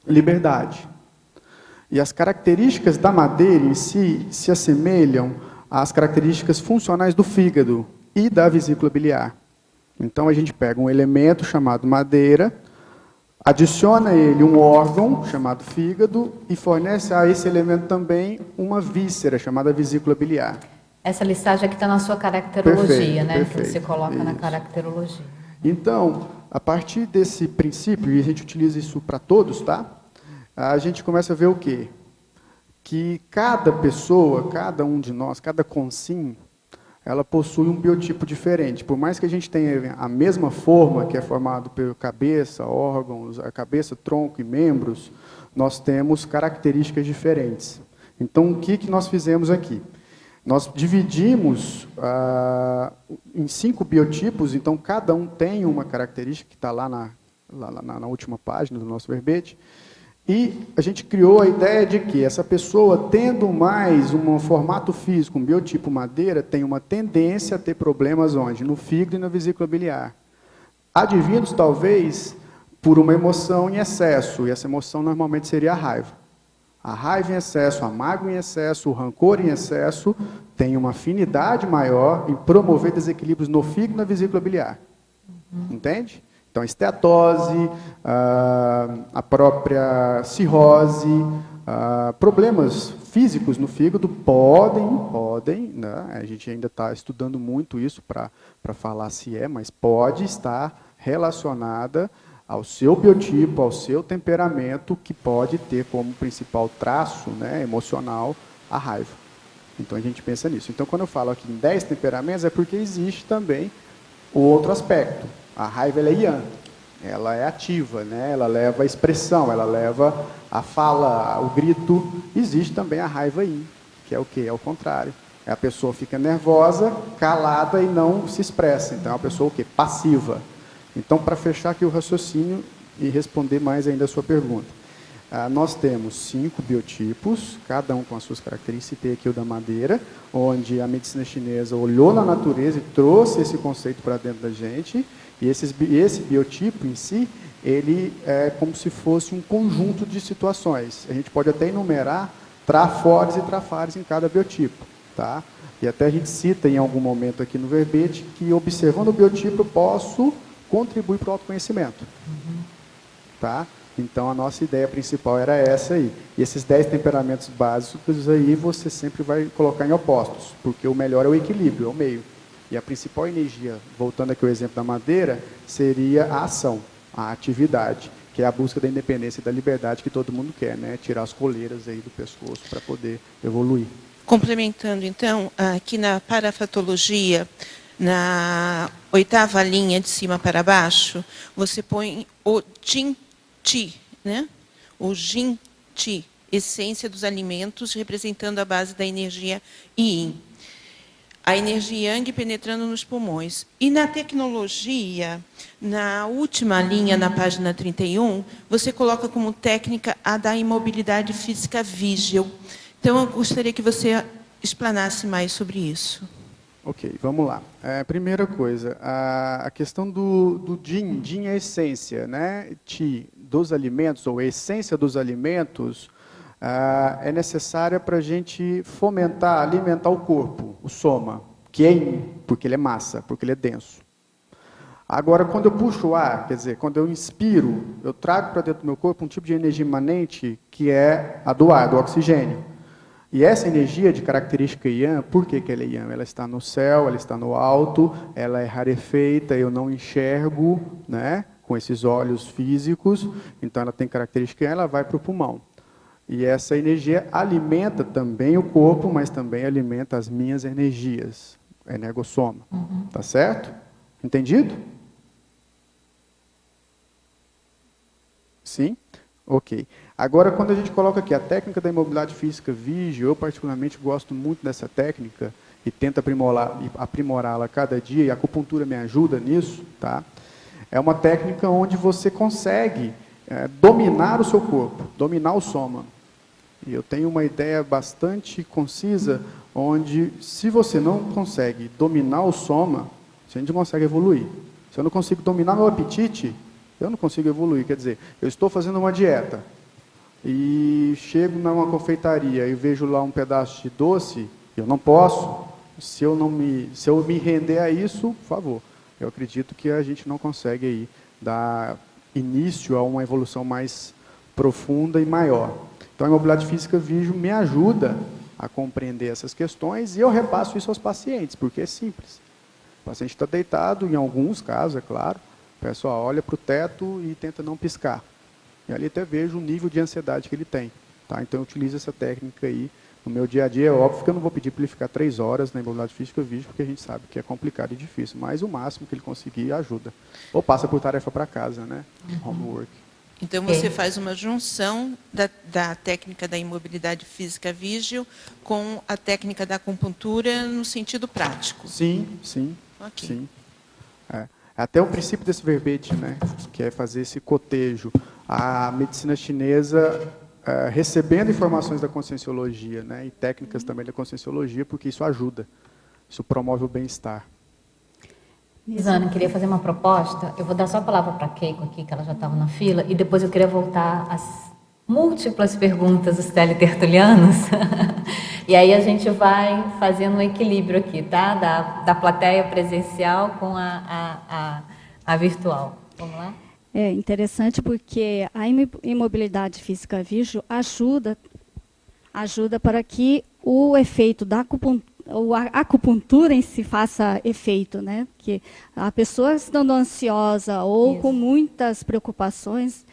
liberdade. E as características da madeira em si se assemelham às características funcionais do fígado e da vesícula biliar. Então, a gente pega um elemento chamado madeira, adiciona a ele um órgão chamado fígado e fornece a esse elemento também uma víscera chamada vesícula biliar. Essa listagem aqui está na sua caracterologia, Perfeito, né? perfeito, Que você coloca na isso. caracterologia. Então, a partir desse princípio, e a gente utiliza isso para todos, tá? A gente começa a ver o quê? Que cada pessoa, cada um de nós, cada consim, ela possui um biotipo diferente. Por mais que a gente tenha a mesma forma, que é formado por cabeça, órgãos, a cabeça, tronco e membros, nós temos características diferentes. Então, o que nós fizemos aqui? Nós dividimos em 5 biotipos, então cada um tem uma característica que está lá na última página do nosso verbete, e a gente criou a ideia de que essa pessoa, tendo mais um formato físico, um biotipo madeira, tem uma tendência a ter problemas onde? No fígado e na vesícula biliar. Advindos, talvez, por uma emoção em excesso, e essa emoção normalmente seria a raiva. A raiva em excesso, a mágoa em excesso, o rancor em excesso, tem uma afinidade maior em promover desequilíbrios no fígado e na vesícula biliar. Entende? Então, a esteatose, a própria cirrose, problemas físicos no fígado podem, né? A gente ainda está estudando muito isso para falar se é, mas pode estar relacionada ao seu biotipo, ao seu temperamento, que pode ter como principal traço, né, emocional a raiva. Então, a gente pensa nisso. Então, quando eu falo aqui em 10 temperamentos, é porque existe também o outro aspecto. A raiva ela é yang, ela é ativa, né? Ela leva a expressão, ela leva a fala, o grito. Existe também a raiva yin, que é o quê? É o contrário. A pessoa fica nervosa, calada e não se expressa. Então é uma pessoa o quê? Passiva. Então, para fechar aqui o raciocínio e responder mais ainda a sua pergunta, nós temos 5 biotipos, cada um com as suas características. Citei aqui o da madeira, onde a medicina chinesa olhou na natureza e trouxe esse conceito para dentro da gente. E esse biotipo em si, ele é como se fosse um conjunto de situações. A gente pode até enumerar trafores e trafares em cada biotipo. Tá? E até a gente cita em algum momento aqui no verbete que, observando o biotipo, eu posso contribuir para o autoconhecimento. Tá? Então, a nossa ideia principal era essa aí. E esses 10 temperamentos básicos aí, você sempre vai colocar em opostos, porque o melhor é o equilíbrio, é o meio. E a principal energia, voltando aqui ao exemplo da madeira, seria a ação, a atividade, que é a busca da independência e da liberdade que todo mundo quer, né? Tirar as coleiras aí do pescoço para poder evoluir. Complementando, então, aqui na parafatologia, na 8ª linha de cima para baixo, você põe o Jin Qi, né? O Jin Qi, essência dos alimentos, representando a base da energia Yin. A energia Yang penetrando nos pulmões. E na tecnologia, na última linha, na página 31, você coloca como técnica a da imobilidade física vígil. Então, eu gostaria que você explanasse mais sobre isso. Ok, vamos lá. Primeira coisa, a questão do Jin. Jin é a essência, né? Qi dos alimentos, ou a essência dos alimentos, é necessária para a gente fomentar, alimentar o corpo, o soma, que é yin, porque ele é massa, porque ele é denso. Agora, quando eu puxo o ar, quer dizer, quando eu inspiro, eu trago para dentro do meu corpo um tipo de energia imanente que é a do ar, do oxigênio. E essa energia de característica Yang, por que ela é Yang? Ela está no céu, ela está no alto, ela é rarefeita, eu não enxergo, né, com esses olhos físicos, então ela tem característica Yang, ela vai para o pulmão. E essa energia alimenta também o corpo, mas também alimenta as minhas energias, energossoma. Tá certo? Entendido? Sim? Ok. Agora, quando a gente coloca aqui a técnica da imobilidade física Vigio, eu particularmente gosto muito dessa técnica e tento aprimorá-la cada dia, e a acupuntura me ajuda nisso, tá? É uma técnica onde você consegue dominar o seu corpo, dominar o soma. E eu tenho uma ideia bastante concisa, onde se você não consegue dominar o soma, você não consegue evoluir. Se eu não consigo dominar meu apetite, eu não consigo evoluir. Quer dizer, eu estou fazendo uma dieta e chego numa confeitaria e vejo lá um pedaço de doce, eu não posso. Se eu me render a isso, por favor. Eu acredito que a gente não consegue aí dar início a uma evolução mais profunda e maior. Então a imobilidade física Vigio me ajuda a compreender essas questões e eu repasso isso aos pacientes, porque é simples. O paciente está deitado, em alguns casos, é claro, o pessoal olha para o teto e tenta não piscar. E ali até vejo o nível de ansiedade que ele tem. Tá? Então eu utilizo essa técnica aí no meu dia a dia. É óbvio que eu não vou pedir para ele ficar 3 horas na imobilidade física Vigio, porque a gente sabe que é complicado e difícil, mas o máximo que ele conseguir ajuda. Ou passa por tarefa para casa, né? Homework. Então, você faz uma junção da técnica da imobilidade física Vigio com a técnica da acupuntura no sentido prático. Sim, sim. Ok. Sim. Até o princípio desse verbete, né, que é fazer esse cotejo. A medicina chinesa, recebendo informações da conscienciologia, né, e técnicas também da conscienciologia, porque isso ajuda, isso promove o bem-estar. Isana, queria fazer uma proposta. Eu vou dar só a palavra para a Keiko aqui, que ela já estava na fila, e depois eu queria voltar às múltiplas perguntas dos teletertulianos. E aí a gente vai fazendo um equilíbrio aqui, tá? Da plateia presencial com a virtual. Vamos lá? É interessante porque a imobilidade física Vigio ajuda para que o efeito da acupuntura em si faça efeito, né? Porque a pessoa estando ansiosa ou com muitas preocupações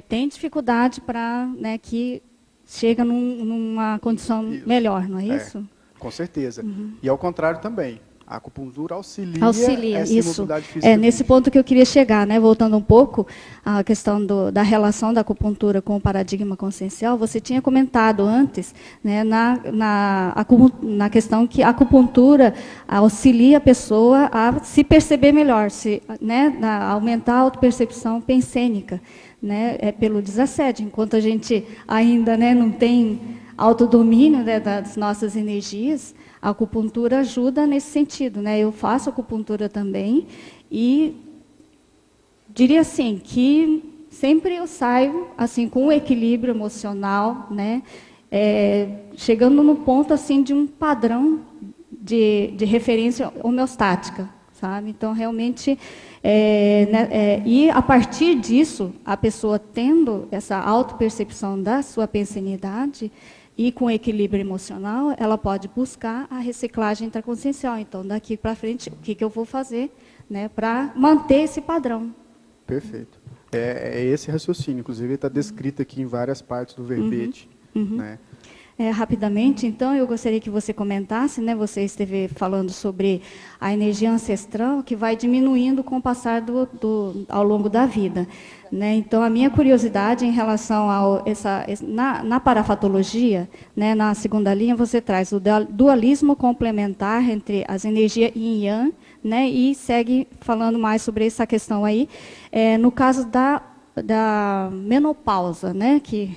tem dificuldade para, né, que chega numa condição melhor, não é isso? Com certeza. E ao contrário também. A acupuntura auxilia essa isso. imobilidade física. Nesse ponto que eu queria chegar, né? Voltando um pouco à questão da relação da acupuntura com o paradigma consciencial, você tinha comentado antes, né, na questão que a acupuntura auxilia a pessoa a se perceber melhor, né, aumentar a autopercepção pensênica, né, pelo desassédio. Enquanto a gente ainda, né, não tem autodomínio, né, das nossas energias, a acupuntura ajuda nesse sentido, né? Eu faço acupuntura também e diria assim que sempre eu saio assim com um equilíbrio emocional, né? Chegando no ponto assim de um padrão de referência homeostática, sabe? Então realmente e a partir disso a pessoa tendo essa autopercepção da sua pensenidade e com equilíbrio emocional, ela pode buscar a reciclagem intraconsciencial. Então, daqui para frente, o que eu vou fazer, né, para manter esse padrão? Perfeito. É esse raciocínio, inclusive está descrito aqui em várias partes do verbete. Né? Rapidamente, então, eu gostaria que você comentasse, né, você esteve falando sobre a energia ancestral que vai diminuindo com o passar ao longo da vida. Né? Então, a minha curiosidade em relação na parafatologia, né, na segunda linha, você traz o dualismo complementar entre as energias yin e yang, né, e segue falando mais sobre essa questão aí. No caso da menopausa, né, que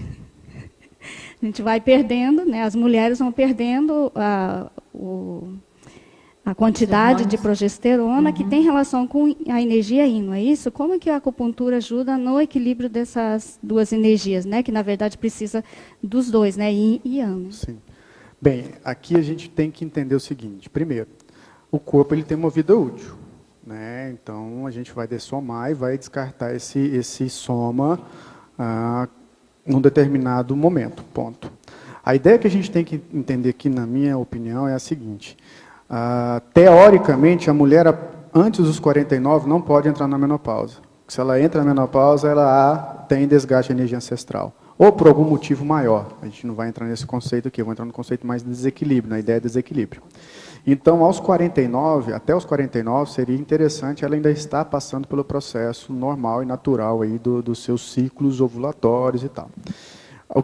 a gente vai perdendo, né, as mulheres vão perdendo a quantidade de progesterona que tem relação com a energia yin, não é isso? Como que a acupuntura ajuda no equilíbrio dessas duas energias, né? Que na verdade precisa dos dois, né? Yin e yang. Sim. Bem, aqui a gente tem que entender o seguinte. Primeiro, o corpo ele tem uma vida útil, né? Então a gente vai dessomar e vai descartar esse soma num determinado momento, ponto. A ideia que a gente tem que entender aqui, na minha opinião, é a seguinte. Teoricamente, a mulher, antes dos 49, não pode entrar na menopausa. Se ela entra na menopausa, ela tem desgaste de energia ancestral. Ou por algum motivo maior. A gente não vai entrar nesse conceito aqui, eu vou entrar no conceito mais de desequilíbrio, na ideia de desequilíbrio. Então, aos 49, até os 49, seria interessante ela ainda estar passando pelo processo normal e natural aí dos seus ciclos ovulatórios e tal.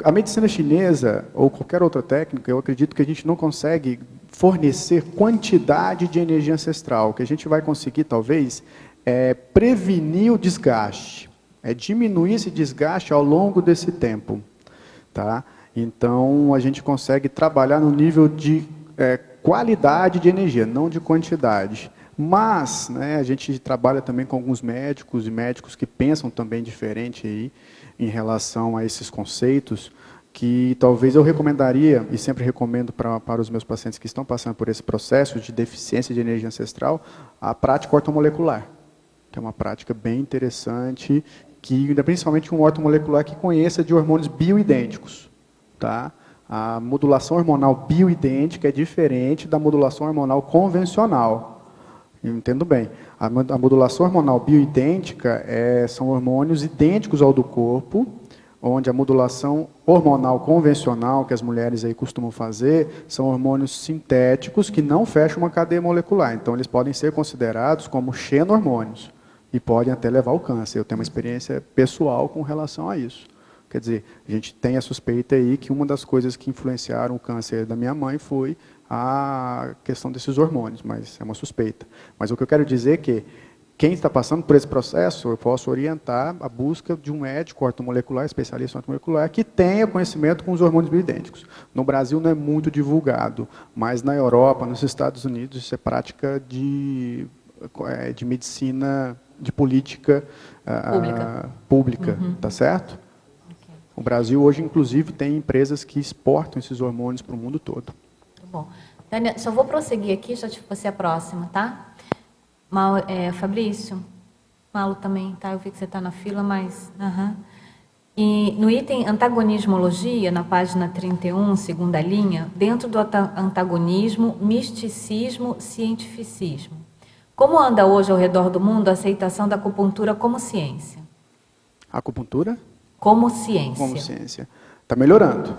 A medicina chinesa, ou qualquer outra técnica, eu acredito que a gente não consegue fornecer quantidade de energia ancestral. O que a gente vai conseguir, talvez, é prevenir o desgaste, é diminuir esse desgaste ao longo desse tempo. Tá? Então, a gente consegue trabalhar no nível de qualidade de energia, não de quantidade. Mas, né, a gente trabalha também com alguns médicos e médicos que pensam também diferente aí, em relação a esses conceitos, que talvez eu recomendaria, e sempre recomendo para os meus pacientes que estão passando por esse processo de deficiência de energia ancestral, a prática ortomolecular, que é uma prática bem interessante, que principalmente um ortomolecular que conheça de hormônios bioidênticos. Tá? A modulação hormonal bioidêntica é diferente da modulação hormonal convencional. Eu entendo bem. A modulação hormonal bioidêntica são hormônios idênticos ao do corpo, onde a modulação hormonal convencional, que as mulheres aí costumam fazer, são hormônios sintéticos que não fecham uma cadeia molecular. Então, eles podem ser considerados como xeno-hormônios e podem até levar ao câncer. Eu tenho uma experiência pessoal com relação a isso. Quer dizer, a gente tem a suspeita aí que uma das coisas que influenciaram o câncer da minha mãe foi a questão desses hormônios, mas é uma suspeita. Mas o que eu quero dizer é que quem está passando por esse processo, eu posso orientar a busca de um médico ortomolecular, especialista em ortomolecular, que tenha conhecimento com os hormônios bioidênticos. No Brasil não é muito divulgado, mas na Europa, nos Estados Unidos, isso é prática de medicina, de política pública, tá certo? Okay. O Brasil hoje, inclusive, tem empresas que exportam esses hormônios para o mundo todo. Bom, Tânia, só vou prosseguir aqui, já você é a próxima, tá? Fabrício, Malu também, tá? Eu vi que você está na fila, mas... E no item antagonismologia, na página 31, segunda linha, dentro do antagonismo, misticismo, cientificismo. Como anda hoje ao redor do mundo a aceitação da acupuntura como ciência? Acupuntura? Como ciência. Como ciência. Está melhorando.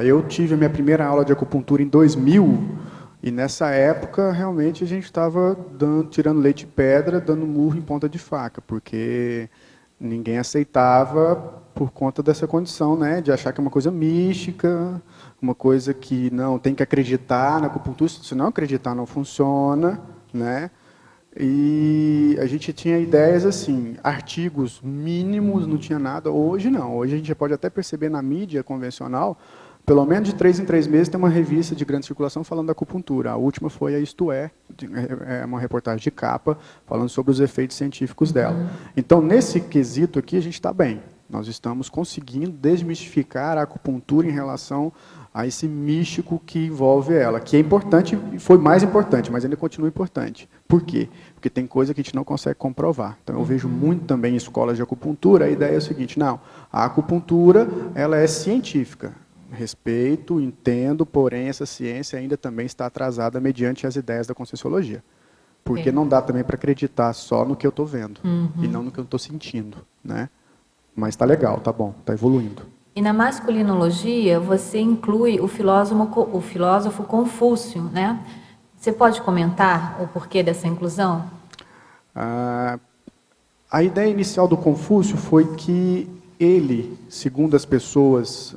Eu tive a minha primeira aula de acupuntura em 2000, e nessa época, realmente, a gente estava tirando leite de pedra, dando murro em ponta de faca, porque ninguém aceitava por conta dessa condição, né, de achar que é uma coisa mística, uma coisa que não tem que acreditar na acupuntura, se não acreditar não funciona, né? E a gente tinha ideias assim, artigos mínimos, não tinha nada. Hoje não, hoje a gente já pode até perceber na mídia convencional, pelo menos de 3 em 3 meses tem uma revista de grande circulação falando da acupuntura. A última foi a Isto É uma reportagem de capa falando sobre os efeitos científicos dela. Então, nesse quesito aqui, a gente está bem. Nós estamos conseguindo desmistificar a acupuntura em relação a esse místico que envolve ela, que é importante, foi mais importante, mas ainda continua importante. Por quê? Porque tem coisa que a gente não consegue comprovar. Então, eu vejo muito também em escolas de acupuntura, a ideia é o seguinte, não, a acupuntura, ela é científica. Respeito, entendo, porém essa ciência ainda também está atrasada mediante as ideias da Conscienciologia. Porque não dá também para acreditar só no que eu estou vendo, e não no que eu estou sentindo, né? Mas está legal, tá bom, está evoluindo. E na masculinologia, você inclui o filósofo Confúcio, né? Você pode comentar o porquê dessa inclusão? A ideia inicial do Confúcio foi que ele, segundo as pessoas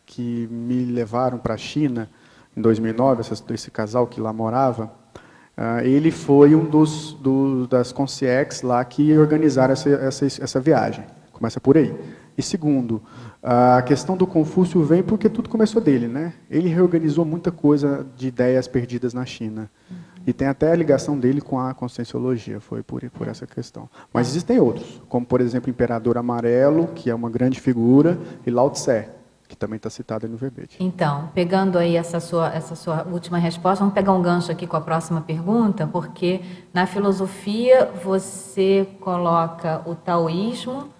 que me levaram para a China em 2009, esse casal que lá morava, ele foi um das concierges lá que organizaram essa viagem. Começa por aí. E segundo, a questão do Confúcio vem porque tudo começou dele, né? Ele reorganizou muita coisa de ideias perdidas na China. E tem até a ligação dele com a Conscienciologia, foi por essa questão. Mas existem outros, como, por exemplo, o Imperador Amarelo, que é uma grande figura, e Lao Tse, que também está citado aí no verbete. Então, pegando aí essa sua última resposta, vamos pegar um gancho aqui com a próxima pergunta, porque na filosofia você coloca o taoísmo,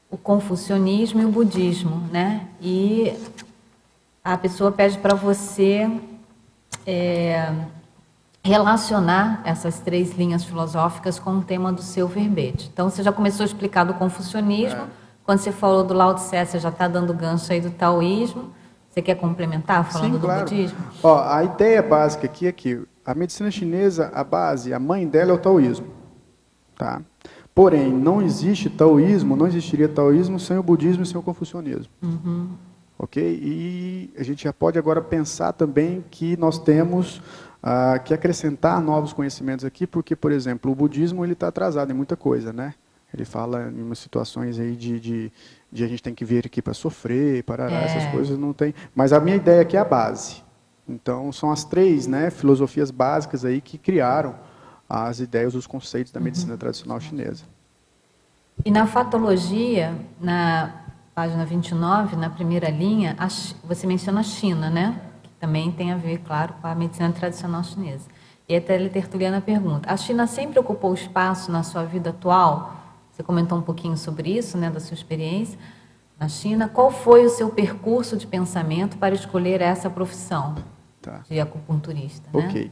o confucionismo e o budismo, né? E a pessoa pede para você relacionar essas 3 linhas filosóficas com o tema do seu verbete. Então, você já começou a explicar do confucionismo, quando você falou do Lao Tse, você já está dando gancho aí do taoísmo. Você quer complementar falando Sim, claro. do budismo? Ó, a ideia básica aqui é que a medicina chinesa, a base, a mãe dela é o taoísmo. Tá? Porém, não existe taoísmo, não existiria taoísmo sem o budismo e sem o confucionismo. Ok? E a gente já pode agora pensar também que nós temos que acrescentar novos conhecimentos aqui, porque, por exemplo, o budismo está atrasado em muita coisa, né? Ele fala em umas situações aí de a gente tem que vir aqui para sofrer, parará, essas coisas não tem. Mas a minha ideia aqui é a base. Então, são as 3, né, filosofias básicas aí que criaram as ideias, os conceitos da medicina tradicional chinesa. E na fatologia, na página 29, na primeira linha, você menciona a China, né? Que também tem a ver, claro, com a medicina tradicional chinesa. E a Teletertuliana pergunta, a China sempre ocupou espaço na sua vida atual? Você comentou um pouquinho sobre isso, né, da sua experiência na China. Qual foi o seu percurso de pensamento para escolher essa profissão de acupunturista? Ok. Né?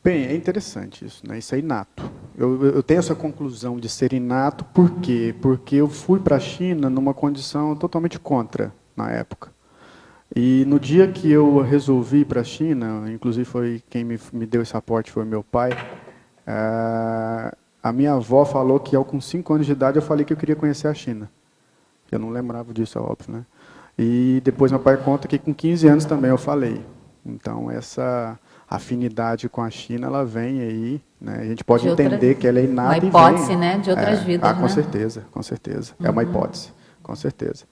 Bem, é interessante isso, né? Isso é inato. Eu tenho essa conclusão de ser inato, por quê? Porque eu fui para a China numa condição totalmente contra, na época. E no dia que eu resolvi ir para a China, inclusive foi quem me deu esse aporte, foi meu pai, a minha avó falou que, com 5 anos de idade, eu falei que eu queria conhecer a China. Eu não lembrava disso, é óbvio, né? E depois meu pai conta que com 15 anos também eu falei. Então, essa afinidade com a China, ela vem aí, né? A gente pode entender que ela é inata e vem. Uma hipótese, né? De outras vidas, com certeza, com certeza. É uma hipótese, com certeza.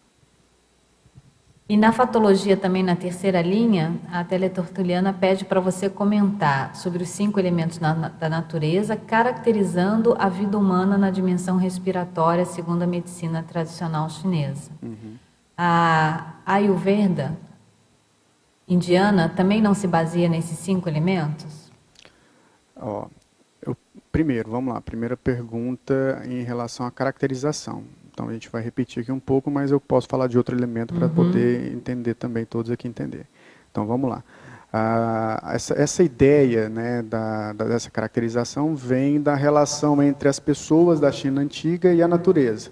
E na fatologia também, na terceira linha, a Teletertuliana pede para você comentar sobre os 5 elementos da natureza, caracterizando a vida humana na dimensão respiratória, segundo a medicina tradicional chinesa. A Ayurveda indiana também não se baseia nesses 5 elementos? Primeiro, vamos lá. Primeira pergunta em relação à caracterização. Então, a gente vai repetir aqui um pouco, mas eu posso falar de outro elemento para poder entender também, todos aqui entender. Então, vamos lá. Essa ideia, né, dessa caracterização vem da relação entre as pessoas da China antiga e a natureza.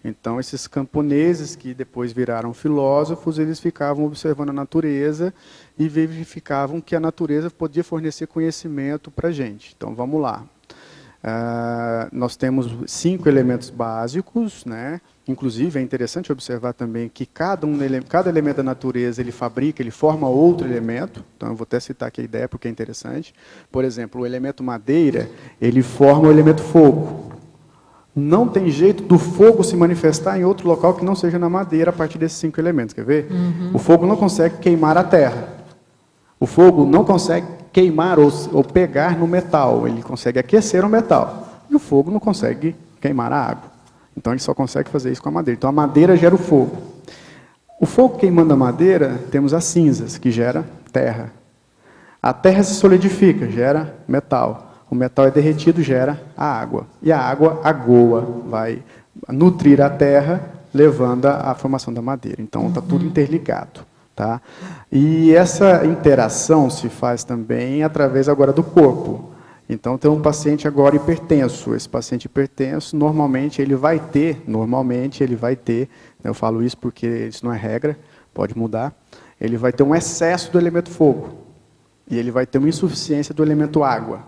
Então, esses camponeses que depois viraram filósofos, eles ficavam observando a natureza e verificavam que a natureza podia fornecer conhecimento para a gente. Então, vamos lá. Nós temos 5 elementos básicos, né? Inclusive é interessante observar também que cada elemento da natureza ele fabrica, ele forma outro elemento. Então eu vou até citar aqui a ideia porque é interessante. Por exemplo, o elemento madeira, ele forma o elemento fogo. Não tem jeito do fogo se manifestar em outro local que não seja na madeira a partir desses 5 elementos, quer ver? O fogo não consegue queimar a terra. O fogo não consegue queimar ou pegar no metal, ele consegue aquecer o metal. E o fogo não consegue queimar a água. Então ele só consegue fazer isso com a madeira. Então a madeira gera o fogo. O fogo queimando a madeira, temos as cinzas, que gera terra. A terra se solidifica, gera metal. O metal é derretido, gera a água. E a água agoa, vai nutrir a terra, levando à formação da madeira. Então está tudo interligado. Tá? E essa interação se faz também através agora do corpo. Então, tem um paciente agora hipertenso. Esse paciente hipertenso, normalmente ele vai ter, eu falo isso porque isso não é regra, pode mudar, ele vai ter um excesso do elemento fogo. E ele vai ter uma insuficiência do elemento água.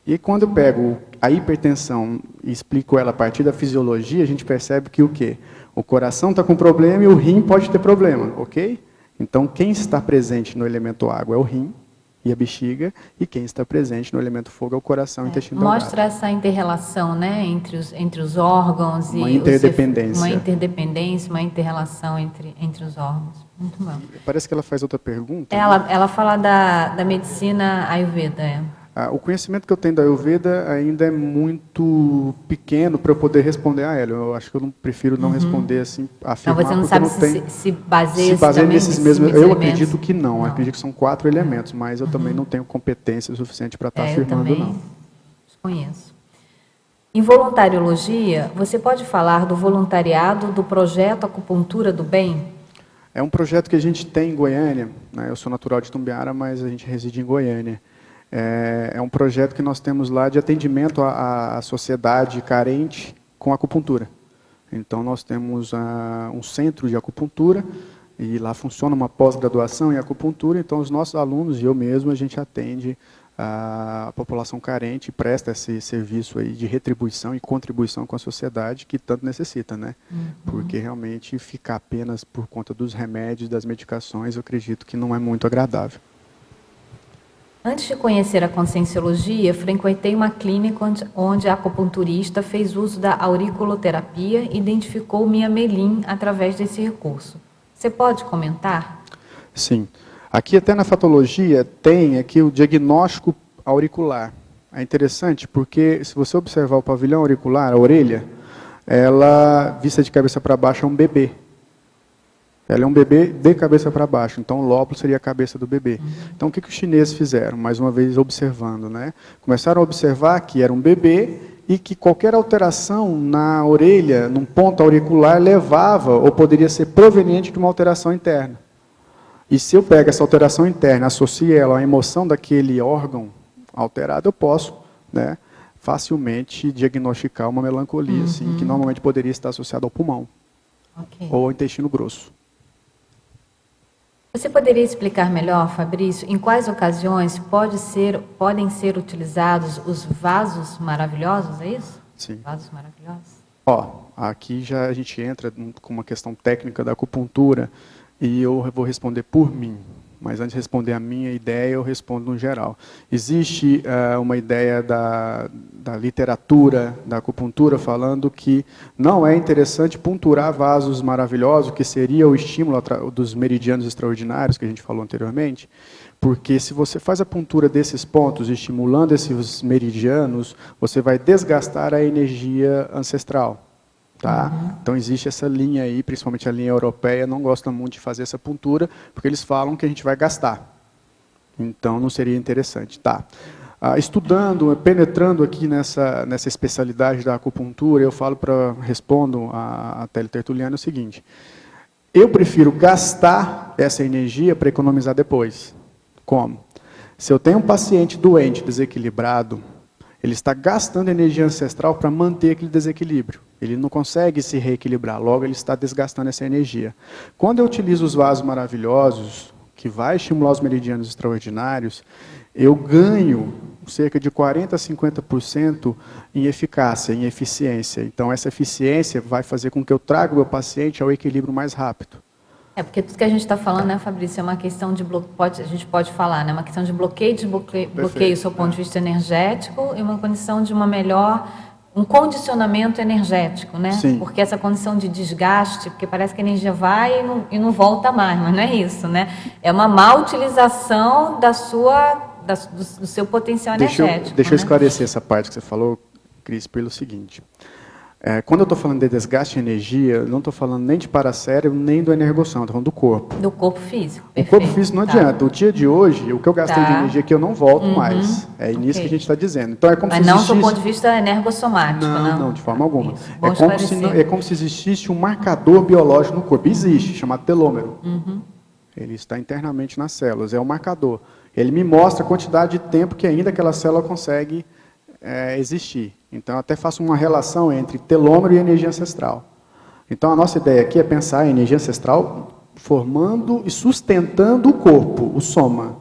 E quando eu pego a hipertensão e explico ela a partir da fisiologia, a gente percebe que o quê? O coração está com problema e o rim pode ter problema, ok? Então, quem está presente no elemento água é o rim e a bexiga, e quem está presente no elemento fogo é o coração e o intestino delgado. Mostra essa inter-relação, né, entre os órgãos. Uma interdependência. Uma interdependência, uma inter-relação entre os órgãos. Muito bom. Parece que ela faz outra pergunta. Ela fala da medicina Ayurveda, O conhecimento que eu tenho da Ayurveda ainda é muito pequeno para eu poder responder a ela. Eu acho que eu prefiro não responder assim, afirmar. Então você não sabe se baseia nesses mesmos. Eu acredito que não. Acredito que são 4 elementos, mas eu também não tenho competência suficiente para estar afirmando, eu também desconheço. Em voluntariologia, você pode falar do voluntariado do projeto Acupuntura do Bem? É um projeto que a gente tem em Goiânia, né? Eu sou natural de Tumbiara, mas a gente reside em Goiânia. É um projeto que nós temos lá de atendimento à sociedade carente com acupuntura. Então, nós temos um centro de acupuntura, e lá funciona uma pós-graduação em acupuntura, então os nossos alunos e eu mesmo, a gente atende a população carente e presta esse serviço aí de retribuição e contribuição com a sociedade que tanto necessita, né? Porque realmente ficar apenas por conta dos remédios, das medicações, eu acredito que não é muito agradável. Antes de conhecer a conscienciologia, frequentei uma clínica onde a acupunturista fez uso da auriculoterapia e identificou minha melim através desse recurso. Você pode comentar? Sim. Aqui até na fatologia tem aqui o diagnóstico auricular. É interessante porque se você observar o pavilhão auricular, a orelha, ela, vista de cabeça para baixo, é um bebê. Ela é um bebê de cabeça para baixo, então o lóbulo seria a cabeça do bebê. Então o que os chineses fizeram? Mais uma vez observando, né? Começaram a observar que era um bebê e que qualquer alteração na orelha, num ponto auricular, levava ou poderia ser proveniente de uma alteração interna. E se eu pego essa alteração interna, associo ela à emoção daquele órgão alterado, eu posso, né, facilmente diagnosticar uma melancolia, assim, que normalmente poderia estar associada ao pulmão ou ao intestino grosso. Você poderia explicar melhor, Fabrício, em quais ocasiões podem ser utilizados os vasos maravilhosos, é isso? Sim. Vasos maravilhosos. Aqui já a gente entra com uma questão técnica da acupuntura e eu vou responder por mim. Mas antes de responder a minha ideia, eu respondo no geral. Existe uma ideia da literatura, da acupuntura, falando que não é interessante punturar vasos maravilhosos, que seria o estímulo dos meridianos extraordinários, que a gente falou anteriormente, porque se você faz a puntura desses pontos, estimulando esses meridianos, você vai desgastar a energia ancestral. Tá? Então existe essa linha aí, principalmente a linha europeia, não gosta muito de fazer essa puntura, porque eles falam que a gente vai gastar. Então não seria interessante. Tá. Estudando, penetrando aqui nessa especialidade da acupuntura, eu respondo a Télio Tertuliano o seguinte: eu prefiro gastar essa energia para economizar depois. Como? Se eu tenho um paciente doente, desequilibrado, ele está gastando energia ancestral para manter aquele desequilíbrio. Ele não consegue se reequilibrar, logo ele está desgastando essa energia. Quando eu utilizo os vasos maravilhosos, que vai estimular os meridianos extraordinários, eu ganho cerca de 40% a 50% em eficácia, em eficiência. Então essa eficiência vai fazer com que eu traga o meu paciente ao equilíbrio mais rápido. Porque tudo que a gente está falando, né, Fabrício, é uma questão de a gente pode falar, né, uma questão de bloqueio do seu ponto de vista energético e uma condição de um condicionamento energético, né? Sim. Porque essa condição de desgaste, porque parece que a energia vai e não volta mais, mas não é isso, né? É uma má utilização do seu potencial energético. Deixa eu esclarecer essa parte que você falou, Cris, pelo seguinte. Quando eu estou falando de desgaste de energia, eu não estou falando nem de paracérebro, nem do energossoma, estou falando do corpo. Do corpo físico, perfeito. O corpo físico não adianta. O dia de hoje, o que eu gastei de energia aqui, eu não volto mais. É nisso que a gente está dizendo. Então, é como Mas não do ponto de vista energossomático, não? Não, de forma alguma. É como se existisse um marcador biológico no corpo. Existe, chamado telômero. Ele está internamente nas células, é um marcador. Ele me mostra a quantidade de tempo que ainda aquela célula consegue existir. Então, eu até faço uma relação entre telômero e energia ancestral. Então, a nossa ideia aqui é pensar em energia ancestral formando e sustentando o corpo, o soma.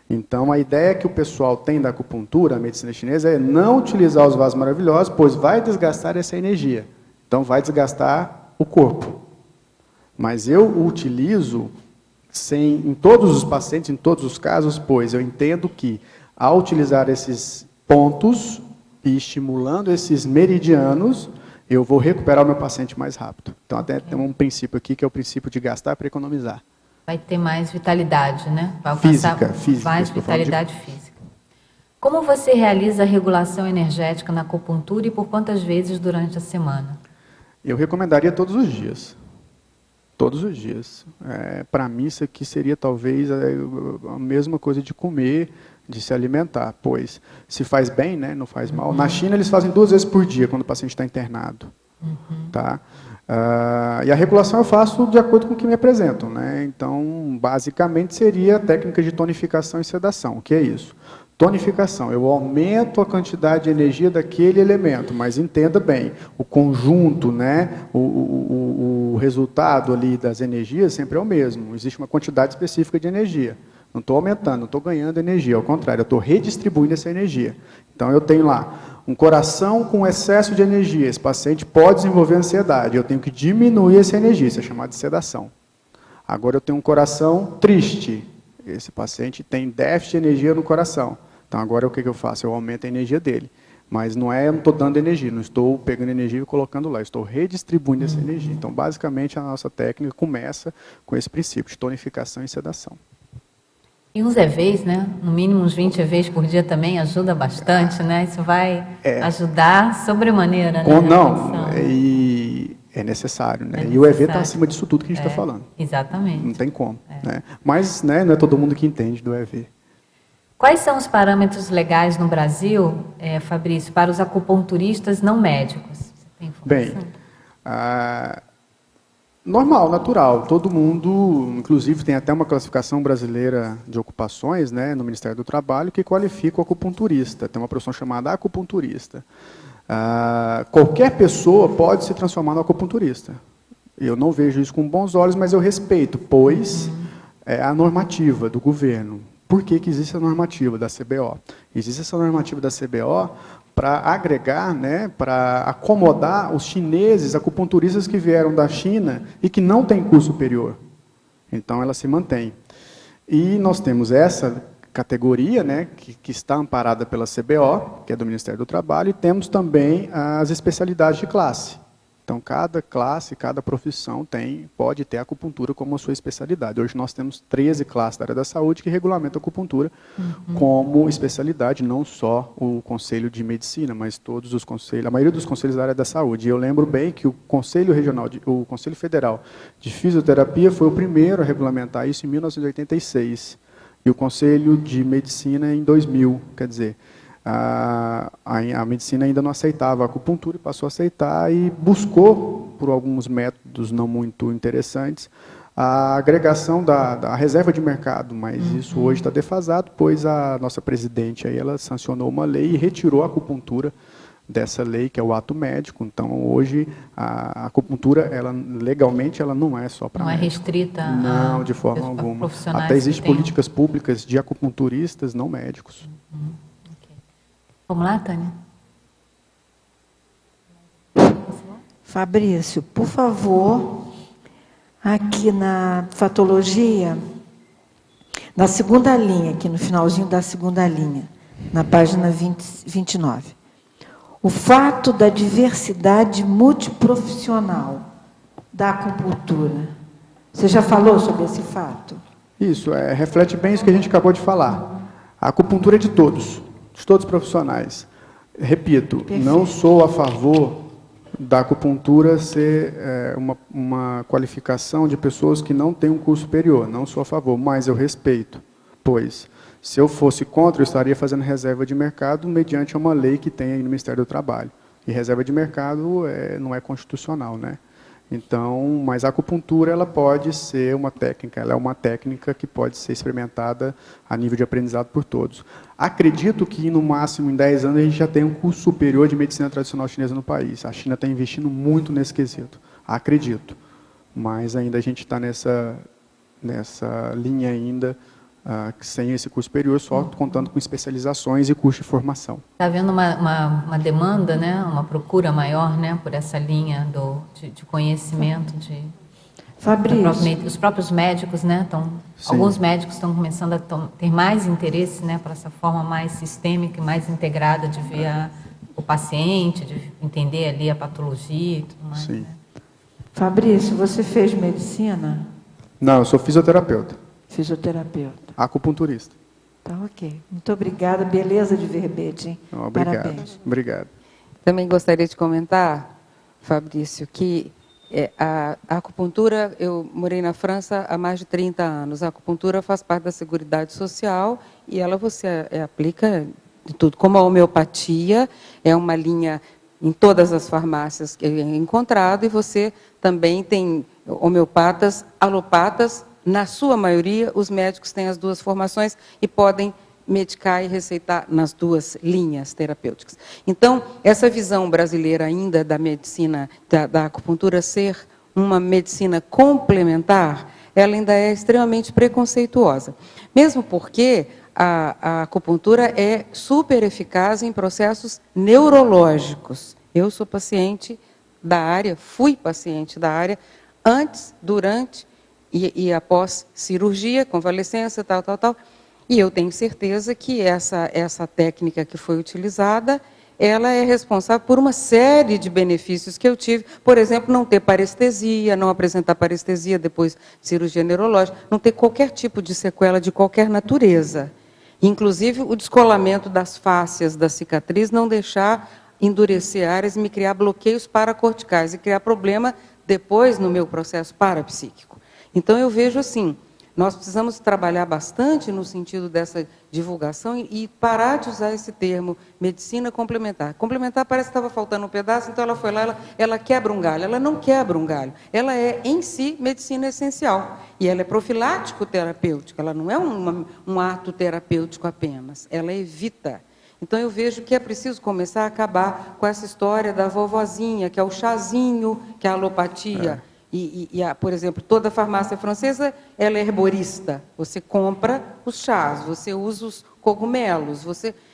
Então, a ideia que o pessoal tem da acupuntura, a medicina chinesa, é não utilizar os vasos maravilhosos, pois vai desgastar essa energia. Então, vai desgastar o corpo. Mas eu o utilizo em todos os pacientes, em todos os casos, pois eu entendo que, ao utilizar esses pontos e estimulando esses meridianos, eu vou recuperar o meu paciente mais rápido. Então, até tem um princípio aqui, que é o princípio de gastar para economizar. Vai ter mais vitalidade, né? Vai alcançar física, mais vitalidade física. Como você realiza a regulação energética na acupuntura e por quantas vezes durante a semana? Eu recomendaria todos os dias. Todos os dias. Para mim, isso aqui seria talvez a mesma coisa de comer, de se alimentar, pois se faz bem, né, não faz mal. Na China, eles fazem 2 vezes por dia, quando o paciente está internado. Tá? E a regulação eu faço de acordo com o que me apresentam, né? Então, basicamente, seria a técnica de tonificação e sedação. O que é isso? Tonificação, eu aumento a quantidade de energia daquele elemento, mas entenda bem, o conjunto, né, o resultado ali das energias sempre é o mesmo. Existe uma quantidade específica de energia. Não estou aumentando, não estou ganhando energia, ao contrário, eu estou redistribuindo essa energia. Então, eu tenho lá um coração com excesso de energia, esse paciente pode desenvolver ansiedade, eu tenho que diminuir essa energia, isso é chamado de sedação. Agora, eu tenho um coração triste, esse paciente tem déficit de energia no coração. Então, agora o que eu faço? Eu aumento a energia dele. Mas não é, eu não estou dando energia, não estou pegando energia e colocando lá, estou redistribuindo essa energia. Então, basicamente, a nossa técnica começa com esse princípio de tonificação e sedação. E uns EVs, né? No mínimo uns 20 EVs por dia também ajuda bastante, né? Isso vai ajudar sobremaneira, né? Não, e é necessário, né? E o EV está acima disso tudo que a gente está falando. Exatamente. Não tem como. Né? Mas, né, não é todo mundo que entende do EV. Quais são os parâmetros legais no Brasil, Fabrício, para os acupunturistas não médicos? Você tem informação? Bem, normal, natural. Todo mundo, inclusive tem até uma classificação brasileira de ocupações, né, no Ministério do Trabalho, que qualifica o acupunturista. Tem uma profissão chamada acupunturista. Qualquer pessoa pode se transformar no acupunturista. Eu não vejo isso com bons olhos, mas eu respeito, pois é a normativa do governo. Por que existe a normativa da CBO? Existe essa normativa da CBO para agregar, né, para acomodar os chineses acupunturistas que vieram da China e que não têm curso superior. Então, ela se mantém. E nós temos essa categoria, né, que está amparada pela CBO, que é do Ministério do Trabalho, e temos também as especialidades de classe. Então, cada classe, cada profissão pode ter a acupuntura como a sua especialidade. Hoje nós temos 13 classes da área da saúde que regulamentam a acupuntura como especialidade, não só o Conselho de Medicina, mas todos os conselhos, a maioria dos conselhos da área da saúde. E eu lembro bem que o Conselho o Conselho Federal de Fisioterapia foi o primeiro a regulamentar isso em 1986. E o Conselho de Medicina em 2000, quer dizer... A medicina ainda não aceitava a acupuntura e passou a aceitar e buscou, por alguns métodos não muito interessantes, a agregação da reserva de mercado, mas isso hoje está defasado, pois a nossa presidente aí, ela sancionou uma lei e retirou a acupuntura dessa lei, que é o ato médico. Então, hoje, a acupuntura, legalmente, ela não é só para médico. Não é restrita não, de forma alguma. Até existem políticas públicas de acupunturistas não médicos. Vamos lá, Tânia? Fabrício, por favor, aqui na fatologia, na segunda linha, aqui no finalzinho da segunda linha, na página 29. O fato da diversidade multiprofissional da acupuntura. Você já falou sobre esse fato? Isso, reflete bem isso que a gente acabou de falar. A acupuntura é de todos os profissionais. Repito, perfeito. Não sou a favor da acupuntura ser uma qualificação de pessoas que não têm um curso superior. Não sou a favor, mas eu respeito. Pois, se eu fosse contra, eu estaria fazendo reserva de mercado mediante uma lei que tem aí no Ministério do Trabalho. E reserva de mercado não é constitucional, né? Então, mas a acupuntura, ela pode ser uma técnica, ela é uma técnica que pode ser experimentada a nível de aprendizado por todos. Acredito que, no máximo, em 10 anos, a gente já tem um curso superior de medicina tradicional chinesa no país. A China está investindo muito nesse quesito. Acredito. Mas ainda a gente está nessa linha ainda, sem esse curso superior, só contando com especializações e curso de formação. Está havendo uma demanda, né, uma procura maior, né, por essa linha de conhecimento. Fabrício. Os próprios médicos, né, alguns médicos estão começando a ter mais interesse, né, para essa forma mais sistêmica e mais integrada de ver o paciente, de entender ali a patologia e tudo mais. Sim. Né? Fabrício, você fez medicina? Não, eu sou fisioterapeuta. Fisioterapeuta. Acupunturista. Tá, ok. Muito obrigada. Beleza de verbete, hein? Obrigado. Parabéns. Obrigado. Também gostaria de comentar, Fabrício, que a acupuntura, eu morei na França há mais de 30 anos. A acupuntura faz parte da Seguridade Social e ela você aplica de tudo. Como a homeopatia é uma linha em todas as farmácias que é encontrado, e você também tem homeopatas, alopatas, na sua maioria, os médicos têm as duas formações e podem medicar e receitar nas duas linhas terapêuticas. Então, essa visão brasileira ainda da medicina, da acupuntura ser uma medicina complementar, ela ainda é extremamente preconceituosa. Mesmo porque a acupuntura é super eficaz em processos neurológicos. Eu sou paciente da área, fui paciente da área, antes, durante e após cirurgia, convalescença, tal. E eu tenho certeza que essa técnica que foi utilizada, ela é responsável por uma série de benefícios que eu tive. Por exemplo, não ter parestesia, não apresentar parestesia depois de cirurgia neurológica, não ter qualquer tipo de sequela de qualquer natureza. Inclusive, o descolamento das fáscias da cicatriz, não deixar endurecer áreas e me criar bloqueios paracorticais e criar problema depois no meu processo parapsíquico. Então, eu vejo assim, nós precisamos trabalhar bastante no sentido dessa divulgação e parar de usar esse termo medicina complementar. Complementar parece que estava faltando um pedaço, então ela foi lá, ela quebra um galho. Ela não quebra um galho, ela é, em si, medicina essencial. E ela é profilático-terapêutica, ela não é um ato terapêutico apenas, ela evita. Então, eu vejo que é preciso começar a acabar com essa história da vovozinha, que é o chazinho, que é a alopatia. Por exemplo, toda farmácia francesa ela é herborista. Você compra os chás, você usa os cogumelos.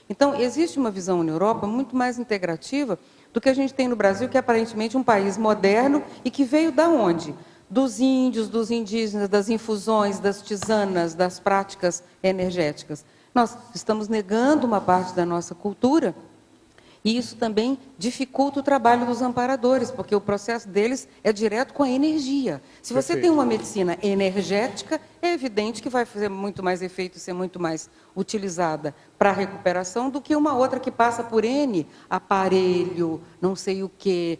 Então, existe uma visão na Europa muito mais integrativa do que a gente tem no Brasil, que é aparentemente um país moderno e que veio da onde? Dos índios, dos indígenas, das infusões, das tisanas, das práticas energéticas. Nós estamos negando uma parte da nossa cultura. E isso também dificulta o trabalho dos amparadores, porque o processo deles é direto com a energia. Se você tem uma medicina energética, é evidente que vai fazer muito mais efeito e ser muito mais utilizada para a recuperação do que uma outra que passa por N aparelho, não sei o quê,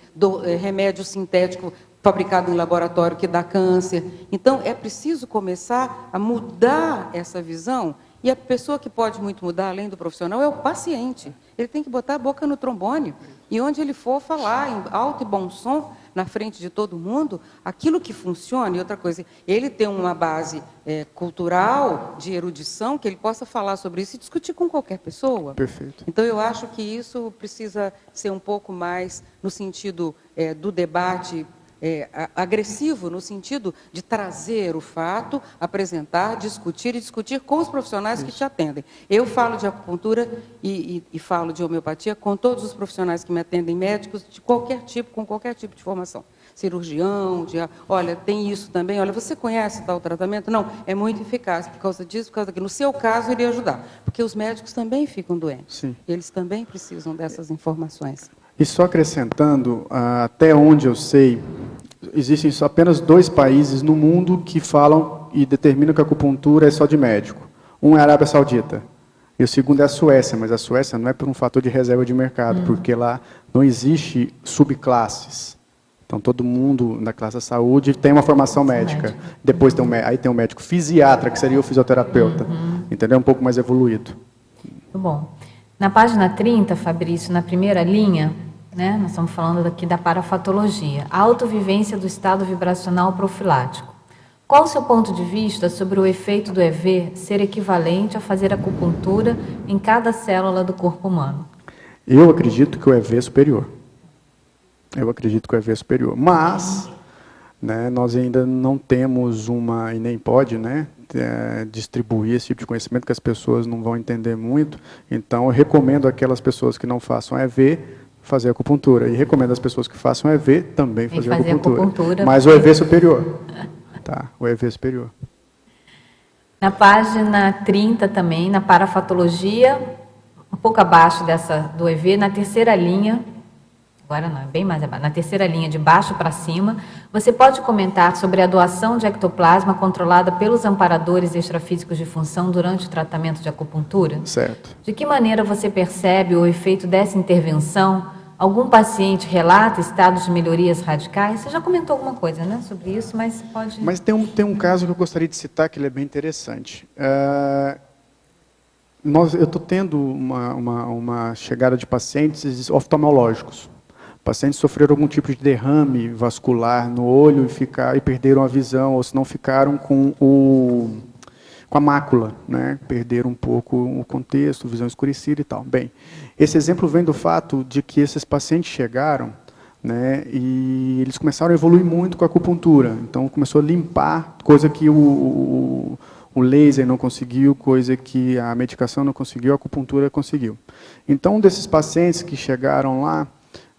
remédio sintético fabricado em laboratório que dá câncer. Então, é preciso começar a mudar essa visão. E a pessoa que pode muito mudar, além do profissional, é o paciente. Ele tem que botar a boca no trombone. E onde ele for falar em alto e bom som, na frente de todo mundo, aquilo que funciona. E outra coisa, ele tem uma base cultural, de erudição, que ele possa falar sobre isso e discutir com qualquer pessoa. Perfeito. Então, eu acho que isso precisa ser um pouco mais no sentido do debate agressivo, no sentido de trazer o fato, apresentar, discutir e discutir com os profissionais que te atendem. Eu falo de acupuntura e falo de homeopatia com todos os profissionais que me atendem, médicos de qualquer tipo, com qualquer tipo de formação. Cirurgião, olha, tem isso também, olha, você conhece tal tratamento? Não, é muito eficaz por causa disso, por causa daquilo. No seu caso, iria ajudar, porque os médicos também ficam doentes. Sim. E eles também precisam dessas informações. E só acrescentando, até onde eu sei, existem só apenas 2 países no mundo que falam e determinam que a acupuntura é só de médico. Um é a Arábia Saudita e o segundo é a Suécia, mas a Suécia não é por um fator de reserva de mercado, porque lá não existe subclasses. Então, todo mundo na classe da saúde tem uma formação médica. Depois aí tem um médico fisiatra, que seria o fisioterapeuta. Entendeu? Um pouco mais evoluído. Muito bom. Na página 30, Fabrício, na primeira linha, né, nós estamos falando aqui da parafatologia, a autovivência do estado vibracional profilático. Qual o seu ponto de vista sobre o efeito do EV ser equivalente a fazer acupuntura em cada célula do corpo humano? Eu acredito que o EV é superior. Eu acredito que o EV é superior. Mas, né, nós ainda não temos e nem pode, né, distribuir esse tipo de conhecimento que as pessoas não vão entender muito. Então, eu recomendo aquelas pessoas que não façam EV fazer acupuntura. E recomendo às pessoas que façam EV também fazer acupuntura. Mas o EV é superior. Tá, o EV é superior. Na página 30 também, na parafatologia, um pouco abaixo do EV, na terceira linha, agora não, é bem mais abaixo, na terceira linha, de baixo para cima, você pode comentar sobre a doação de ectoplasma controlada pelos amparadores extrafísicos de função durante o tratamento de acupuntura? Certo. De que maneira você percebe o efeito dessa intervenção? Algum paciente relata estados de melhorias radicais? Você já comentou alguma coisa, né, sobre isso, mas pode... Mas tem um caso que eu gostaria de citar, que ele é bem interessante. Eu estou tendo uma chegada de pacientes oftalmológicos. Pacientes sofreram algum tipo de derrame vascular no olho e perderam a visão, ou se não ficaram com a mácula, né? Perderam um pouco o contexto, visão escurecida e tal. Bem, esse exemplo vem do fato de que esses pacientes chegaram, né, e eles começaram a evoluir muito com a acupuntura. Então, começou a limpar, coisa que o laser não conseguiu, coisa que a medicação não conseguiu, a acupuntura conseguiu. Então, um desses pacientes que chegaram lá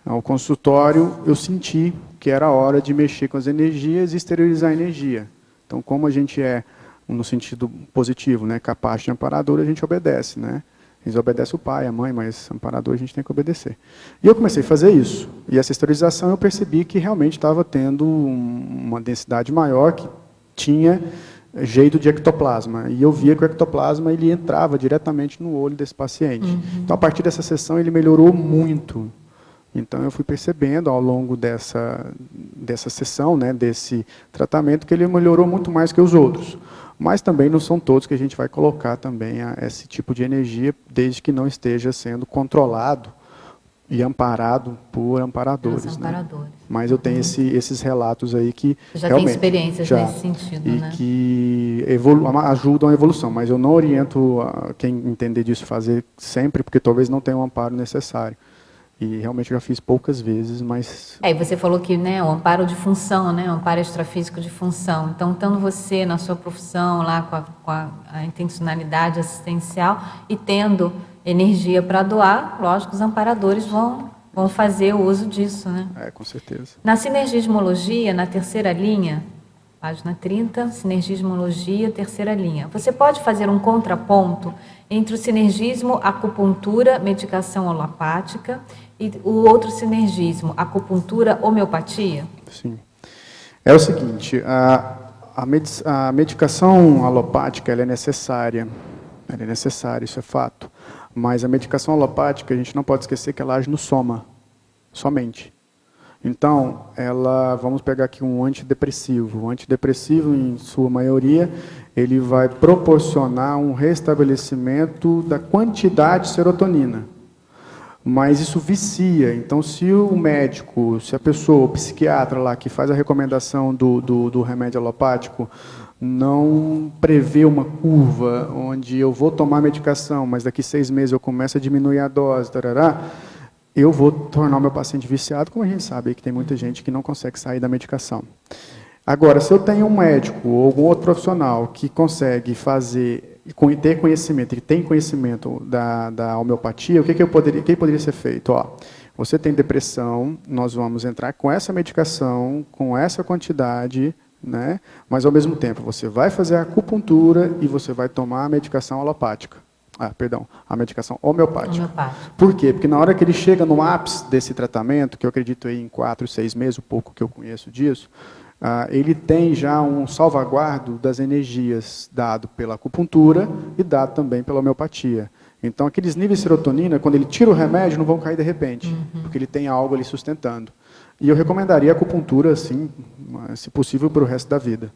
ao consultório, eu senti que era a hora de mexer com as energias e esterilizar a energia. Então, como a gente é, no sentido positivo, né, capaz de amparador, a gente obedece, né? A gente obedece o pai, a mãe, mas amparador a gente tem que obedecer. E eu comecei a fazer isso. E essa esterilização eu percebi que realmente estava tendo uma densidade maior, que tinha jeito de ectoplasma. E eu via que o ectoplasma ele entrava diretamente no olho desse paciente. Então, a partir dessa sessão, ele melhorou muito. Então, eu fui percebendo ao longo dessa sessão, né, desse tratamento, que ele melhorou muito mais que os outros. Mas também não são todos que a gente vai colocar também esse tipo de energia, desde que não esteja sendo controlado e amparado por amparadores. Amparadores. Né? Mas eu tenho esses relatos aí que já realmente... tem experiências nesse sentido, e né? que ajudam a evolução. Mas eu não oriento quem entender disso fazer sempre, porque talvez não tenha o amparo necessário. E realmente já fiz poucas vezes, mas... E você falou que, né, o amparo de função, né, o amparo extrafísico de função. Então, estando você na sua profissão, lá com a intencionalidade assistencial e tendo energia para doar, lógico, os amparadores vão fazer o uso disso, né? Com certeza. Na sinergismologia, na terceira linha, página 30, sinergismologia, terceira linha. Você pode fazer um contraponto entre o sinergismo acupuntura, medicação alopática, e o outro sinergismo, acupuntura, homeopatia? Sim. É o seguinte, a medicação alopática ela é necessária. Ela é necessária, isso é fato. Mas a medicação alopática, a gente não pode esquecer que ela age no soma, somente. Então, vamos pegar aqui um antidepressivo. O antidepressivo, em sua maioria, ele vai proporcionar um restabelecimento da quantidade de serotonina. Mas isso vicia. Então, se o médico, se a pessoa, o psiquiatra lá que faz a recomendação do remédio alopático, não prevê uma curva onde eu vou tomar medicação, mas daqui 6 meses eu começo a diminuir a dose, tarará, eu vou tornar o meu paciente viciado, como a gente sabe que tem muita gente que não consegue sair da medicação. Agora, se eu tenho um médico ou algum outro profissional que consegue ter conhecimento, que tem conhecimento da homeopatia, o que poderia ser feito? Você tem depressão, nós vamos entrar com essa medicação, com essa quantidade, né? Mas ao mesmo tempo você vai fazer a acupuntura e você vai tomar a medicação alopática. A medicação homeopática. Por quê? Porque na hora que ele chega no ápice desse tratamento, que eu acredito aí em 4, 6 meses, o pouco que eu conheço disso, ele tem já um salvaguardo das energias dado pela acupuntura e dado também pela homeopatia. Então, aqueles níveis de serotonina, quando ele tira o remédio, não vão cair de repente, porque ele tem algo ali sustentando. E eu recomendaria a acupuntura, assim, se possível, para o resto da vida.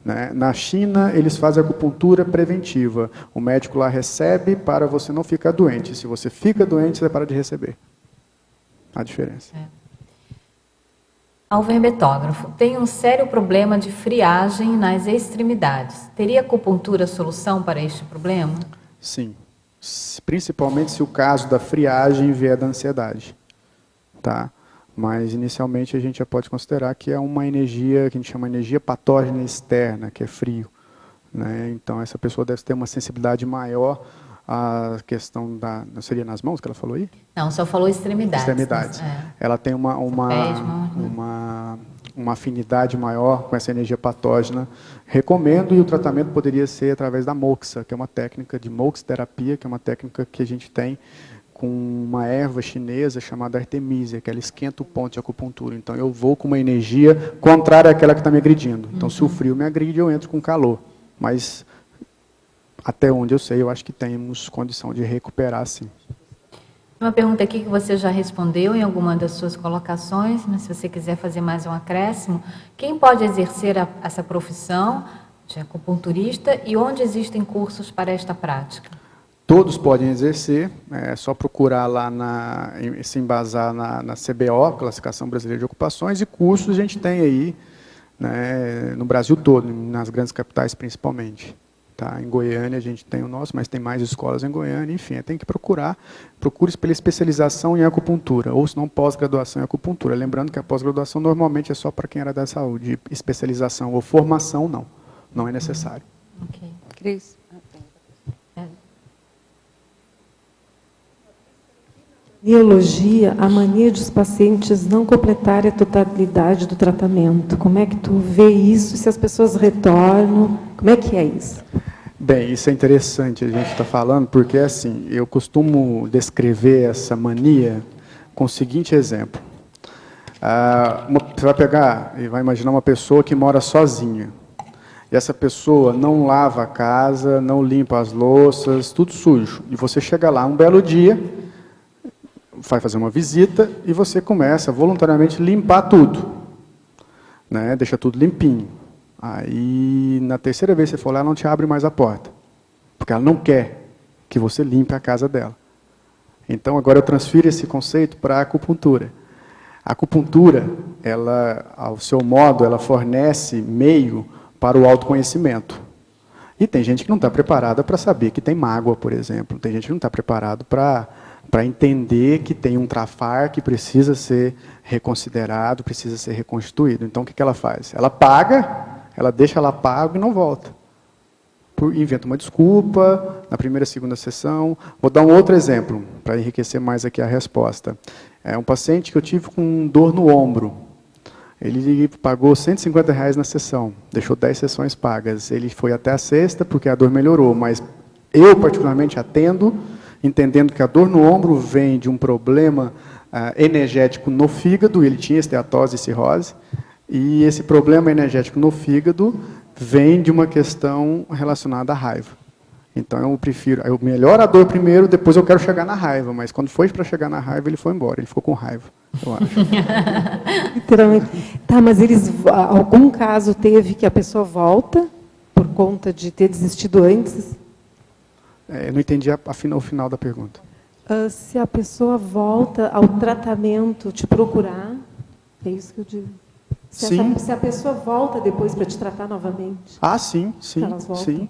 Né? Na China, eles fazem acupuntura preventiva. O médico lá recebe para você não ficar doente. Se você fica doente, você para de receber. A diferença. Ao verbetógrafo, tem um sério problema de friagem nas extremidades. Teria acupuntura solução para este problema? Sim. Principalmente se o caso da friagem vier da ansiedade. Tá? Mas, inicialmente, a gente já pode considerar que é uma energia, que a gente chama de energia patógena externa, que é frio. Né? Então, essa pessoa deve ter uma sensibilidade maior à questão não seria nas mãos que ela falou aí? Não, só falou extremidades. Extremidades. Ela tem uma afinidade maior com essa energia patógena. Recomendo, e o tratamento poderia ser através da moxa, que é uma técnica de moxiterapia, que é uma técnica que a gente tem com uma erva chinesa chamada artemisia, que ela esquenta o ponto de acupuntura. Então, eu vou com uma energia contrária àquela que está me agredindo. Então, se o frio me agride, eu entro com calor. Mas, até onde eu sei, eu acho que temos condição de recuperar, sim. Uma pergunta aqui que você já respondeu em alguma das suas colocações, mas se você quiser fazer mais um acréscimo, quem pode exercer essa profissão de acupunturista e onde existem cursos para esta prática? Todos podem exercer, é só procurar lá, se embasar na CBO, Classificação Brasileira de Ocupações, e cursos a gente tem aí, né, no Brasil todo, nas grandes capitais principalmente. Tá? Em Goiânia a gente tem o nosso, mas tem mais escolas em Goiânia, enfim, tem que procurar. Procure pela especialização em acupuntura, ou se não, pós-graduação em acupuntura. Lembrando que a pós-graduação normalmente é só para quem era da saúde, especialização ou formação não é necessário. Ok. Cris? Neurologia, a mania dos pacientes não completarem a totalidade do tratamento. Como é que tu vê isso? Se as pessoas retornam, como é que é isso? Bem, isso é interessante a gente estar falando, porque assim, eu costumo descrever essa mania com o seguinte exemplo. Você vai pegar e vai imaginar uma pessoa que mora sozinha. E essa pessoa não lava a casa, não limpa as louças, tudo sujo. E você chega lá um belo dia, vai fazer uma visita e você começa voluntariamente a limpar tudo, né? Deixa tudo limpinho. Aí, na terceira vez que você for lá, ela não te abre mais a porta, porque ela não quer que você limpe a casa dela. Então, agora eu transfiro esse conceito para a acupuntura. A acupuntura, ela, ao seu modo, ela fornece meio para o autoconhecimento. E tem gente que não está preparada para saber que tem mágoa, por exemplo. Tem gente que não está preparado para entender que tem um trafar que precisa ser reconsiderado, precisa ser reconstituído. Então, o que ela faz? Ela paga, ela deixa lá pago e não volta. Inventa uma desculpa na primeira, segunda sessão. Vou dar um outro exemplo, para enriquecer mais aqui a resposta. É um paciente que eu tive com dor no ombro. Ele pagou R$150 na sessão, deixou 10 sessões pagas. Ele foi até a sexta porque a dor melhorou, mas eu particularmente atendo, entendendo que a dor no ombro vem de um problema energético no fígado, ele tinha esteatose e cirrose, e esse problema energético no fígado vem de uma questão relacionada à raiva. Então eu melhoro a dor primeiro, depois eu quero chegar na raiva, mas quando foi para chegar na raiva, ele foi embora, ele ficou com raiva, eu acho. Literalmente. Tá, mas algum caso teve que a pessoa volta por conta de ter desistido antes? Eu não entendi o final da pergunta. Se a pessoa volta ao tratamento te procurar, é isso que eu digo. Se a pessoa volta depois para te tratar novamente. Sim.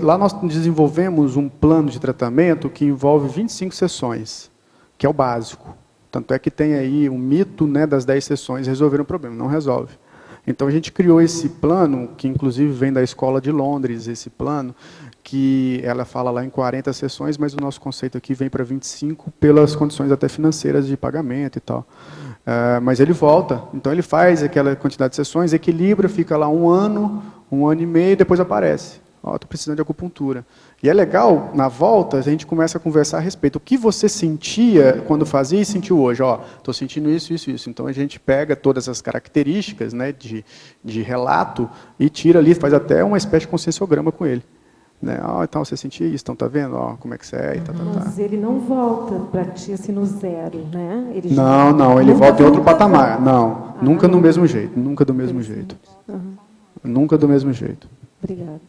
Lá nós desenvolvemos um plano de tratamento que envolve 25 sessões, que é o básico. Tanto é que tem aí um mito, né, das 10 sessões resolver um problema, não resolve. Então a gente criou esse plano, que inclusive vem da Escola de Londres, esse plano, que ela fala lá em 40 sessões, mas o nosso conceito aqui vem para 25 pelas condições até financeiras de pagamento e tal. Mas ele volta, então ele faz aquela quantidade de sessões, equilibra, fica lá um ano e meio, e depois aparece. Estou precisando de acupuntura. E é legal, na volta, a gente começa a conversar a respeito. O que você sentia quando fazia e sentiu hoje? Estou sentindo isso. Então a gente pega todas as características, né, de relato e tira ali, faz até uma espécie de conscienciograma com ele. Né? Então você sentia isso, então tá vendo? Como é que você é? E Mas ele não volta para ti assim no zero, né? Ele ele volta em outro patamar. Não, nunca do mesmo jeito. Nunca do mesmo jeito. Nunca do mesmo jeito. Obrigada.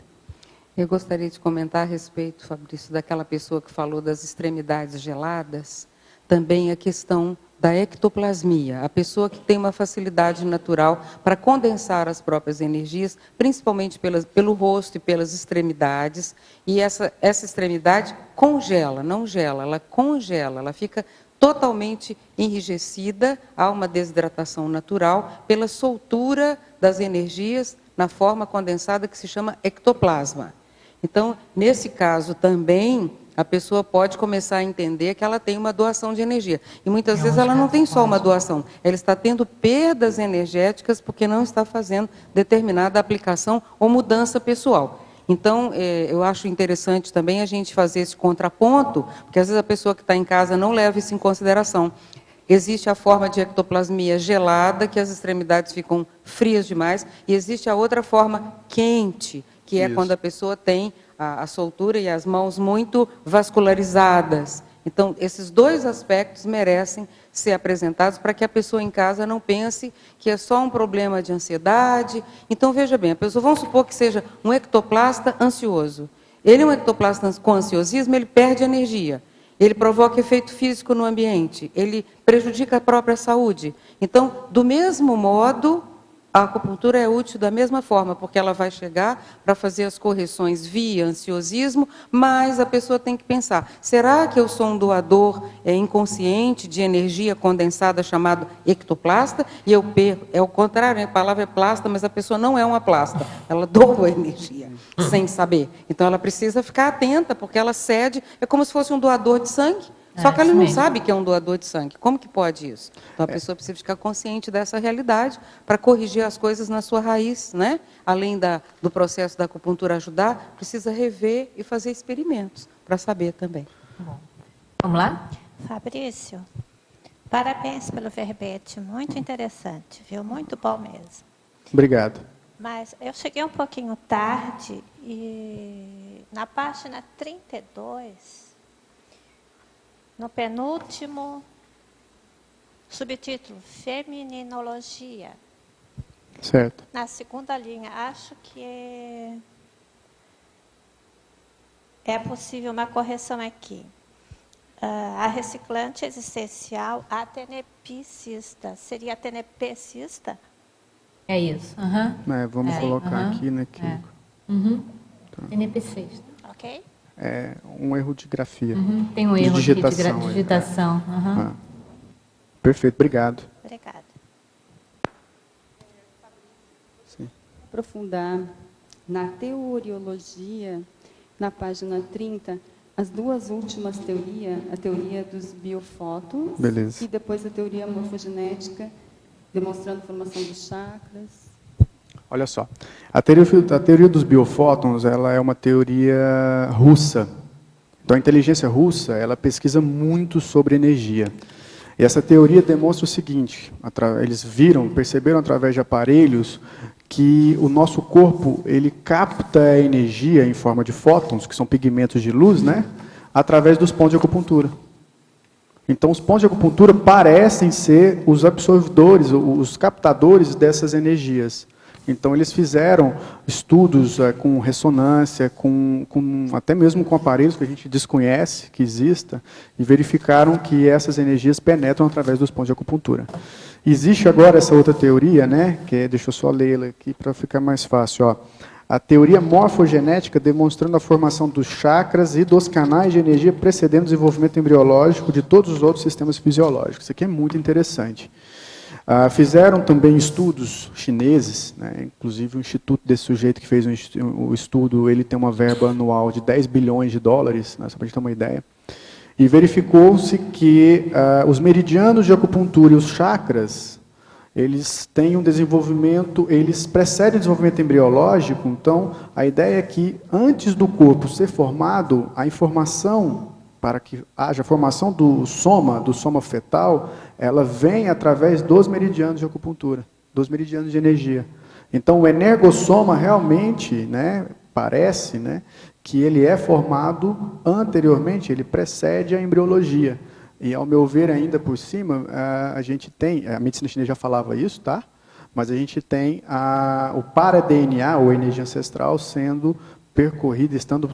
Eu gostaria de comentar a respeito, Fabrício, daquela pessoa que falou das extremidades geladas, também a questão da ectoplasmia, a pessoa que tem uma facilidade natural para condensar as próprias energias, principalmente pelo rosto e pelas extremidades, e essa extremidade congela, não gela, ela congela, ela fica totalmente enrijecida, há uma desidratação natural pela soltura das energias na forma condensada que se chama ectoplasma. Então, nesse caso também, a pessoa pode começar a entender que ela tem uma doação de energia. E muitas vezes ela não tem só uma doação, ela está tendo perdas energéticas porque não está fazendo determinada aplicação ou mudança pessoal. Então, eu acho interessante também a gente fazer esse contraponto, porque às vezes a pessoa que está em casa não leva isso em consideração. Existe a forma de ectoplasmia gelada, que as extremidades ficam frias demais, e existe a outra forma quente, que é quando a pessoa tem a soltura e as mãos muito vascularizadas. Então, esses dois aspectos merecem ser apresentados para que a pessoa em casa não pense que é só um problema de ansiedade. Então, veja bem, a pessoa, vamos supor que seja um ectoplasta ansioso. Ele é um ectoplasta com ansiosismo, ele perde energia. Ele provoca efeito físico no ambiente, ele prejudica a própria saúde. Então, do mesmo modo, a acupuntura é útil da mesma forma, porque ela vai chegar para fazer as correções via ansiosismo, mas a pessoa tem que pensar, será que eu sou um doador inconsciente de energia condensada chamado ectoplasta? E eu perco, é o contrário, a palavra é plasta, mas a pessoa não é uma plasta, ela doa energia, sem saber. Então ela precisa ficar atenta, porque ela cede, é como se fosse um doador de sangue. Só que ela não sabe que é um doador de sangue. Como que pode isso? Então, a pessoa precisa ficar consciente dessa realidade para corrigir as coisas na sua raiz, né? Além do processo da acupuntura ajudar, precisa rever e fazer experimentos para saber também. Bom. Vamos lá? Fabrício, parabéns pelo verbete, muito interessante, viu? Muito bom mesmo. Obrigado. Mas eu cheguei um pouquinho tarde e na página 32... no penúltimo subtítulo, Femininologia. Certo. Na segunda linha, acho que é possível uma correção aqui. A reciclante existencial atenepicista. Seria atenepecista? É isso. Vamos colocar aqui, né? Químico. Tá. Atenepicista. Ok? É um erro de grafia. Tem um erro digitação, aqui de digitação. Perfeito, obrigado. Obrigada. Sim. Aprofundar na teoriologia, na página 30, as duas últimas teorias, a teoria dos biofótons. Beleza. E depois a teoria morfogenética, demonstrando a formação dos chakras. Olha só, a teoria dos biofótons, ela é uma teoria russa. Então, a inteligência russa, ela pesquisa muito sobre energia. E essa teoria demonstra o seguinte, eles perceberam através de aparelhos que o nosso corpo, ele capta a energia em forma de fótons, que são pigmentos de luz, né, através dos pontos de acupuntura. Então, os pontos de acupuntura parecem ser os absorvedores, os captadores dessas energias. Então, eles fizeram estudos com ressonância, até mesmo com aparelhos que a gente desconhece que exista, e verificaram que essas energias penetram através dos pontos de acupuntura. Existe agora essa outra teoria, né, deixa eu só lê-la aqui para ficar mais fácil. Ó. A teoria morfogenética demonstrando a formação dos chakras e dos canais de energia precedendo o desenvolvimento embriológico de todos os outros sistemas fisiológicos. Isso aqui é muito interessante. Fizeram também estudos chineses, né, inclusive o instituto desse sujeito que fez o estudo, ele tem uma verba anual de 10 bilhões de dólares, né, só para a gente ter uma ideia, e verificou-se que os meridianos de acupuntura e os chakras, eles têm um desenvolvimento, eles precedem o desenvolvimento embriológico, então a ideia é que antes do corpo ser formado, a informação para que haja formação do soma fetal, ela vem através dos meridianos de acupuntura, dos meridianos de energia. Então, o energossoma realmente, né, parece, né, que ele é formado anteriormente, ele precede a embriologia. E, ao meu ver, ainda por cima, a gente tem, a medicina chinesa já falava isso, tá? Mas a gente tem o para-DNA, ou energia ancestral, sendo percorrida, estando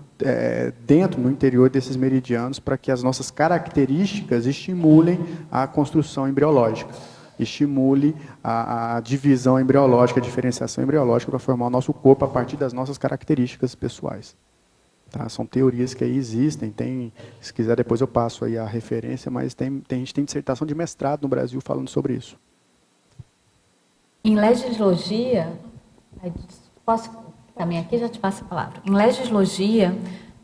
dentro, no interior desses meridianos, para que as nossas características estimulem a construção embriológica, estimule a divisão embriológica, a diferenciação embriológica para formar o nosso corpo a partir das nossas características pessoais. Tá? São teorias que aí existem, se quiser depois eu passo aí a referência, mas a gente tem dissertação de mestrado no Brasil falando sobre isso. Em legislogia, posso também aqui já te passo a palavra. Em legislogia,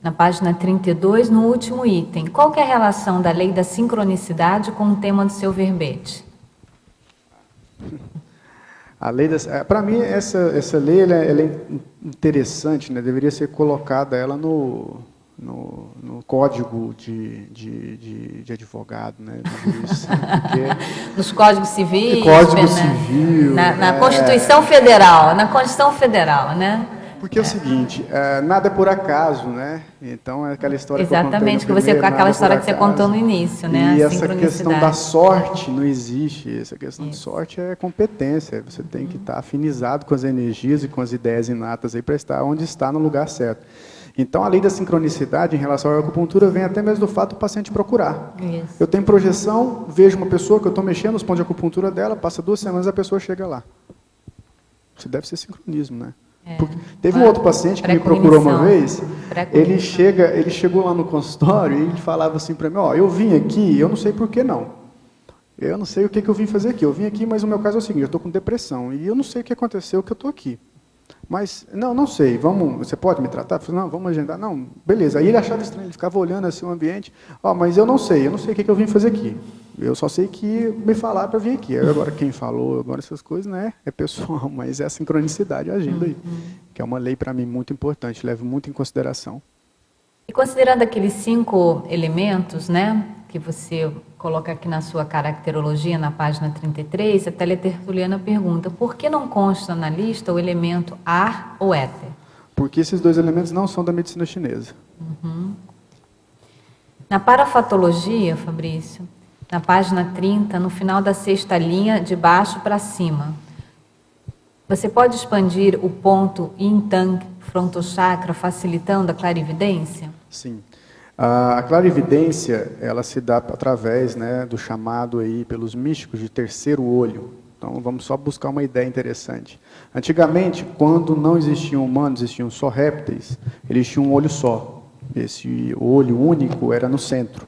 na página 32, no último item, qual que é a relação da lei da sincronicidade com o tema do seu verbete? A lei para mim, essa lei ela é interessante, né? Deveria ser colocada ela no código de advogado, né? Nos códigos civis, Código Civil, na Constituição Federal, né? Porque é o seguinte, nada é por acaso, né? Então, é aquela história exatamente, que eu contei aquela história que você contou no início, né? E essa questão da sorte não existe. Essa questão de sorte é competência. Você tem que estar afinizado com as energias e com as ideias inatas aí para estar onde está no lugar certo. Então, a lei da sincronicidade em relação à acupuntura vem até mesmo do fato do paciente procurar. Isso. Eu tenho projeção, vejo uma pessoa que eu estou mexendo nos pontos de acupuntura dela, passa 2 semanas, a pessoa chega lá. Isso deve ser sincronismo, né? Porque teve um outro paciente que me procurou uma vez, ele chegou lá no consultório e ele falava assim para mim, ó, eu vim aqui, eu não sei por que não. Eu não sei o que eu vim fazer aqui. Eu vim aqui, mas o meu caso é o seguinte, eu estou com depressão e eu não sei o que aconteceu, que eu estou aqui. Mas, não sei, você pode me tratar? Eu falei, não, vamos agendar. Não, beleza. Aí ele achava estranho, ele ficava olhando assim o ambiente. Ó, mas eu não sei o que eu vim fazer aqui. Eu só sei que me falaram para vir aqui. Agora, quem falou, agora essas coisas, né, é pessoal, mas é a sincronicidade agindo aí. Que é uma lei, para mim, muito importante, levo muito em consideração. E considerando aqueles 5 elementos, né, que você coloca aqui na sua caracterologia, na página 33, a teletertuliana pergunta, por que não consta na lista o elemento ar ou éter? Porque esses 2 elementos não são da medicina chinesa. Na parafatologia, Fabrício, na página 30, no final da 6ª linha, de baixo para cima, você pode expandir o ponto Yin Tang frontochakra, facilitando a clarividência? Sim. A clarividência, ela se dá através, né, do chamado aí pelos místicos de terceiro olho. Então, vamos só buscar uma ideia interessante. Antigamente, quando não existiam humanos, existiam só répteis, eles tinham um olho só. Esse olho único era no centro.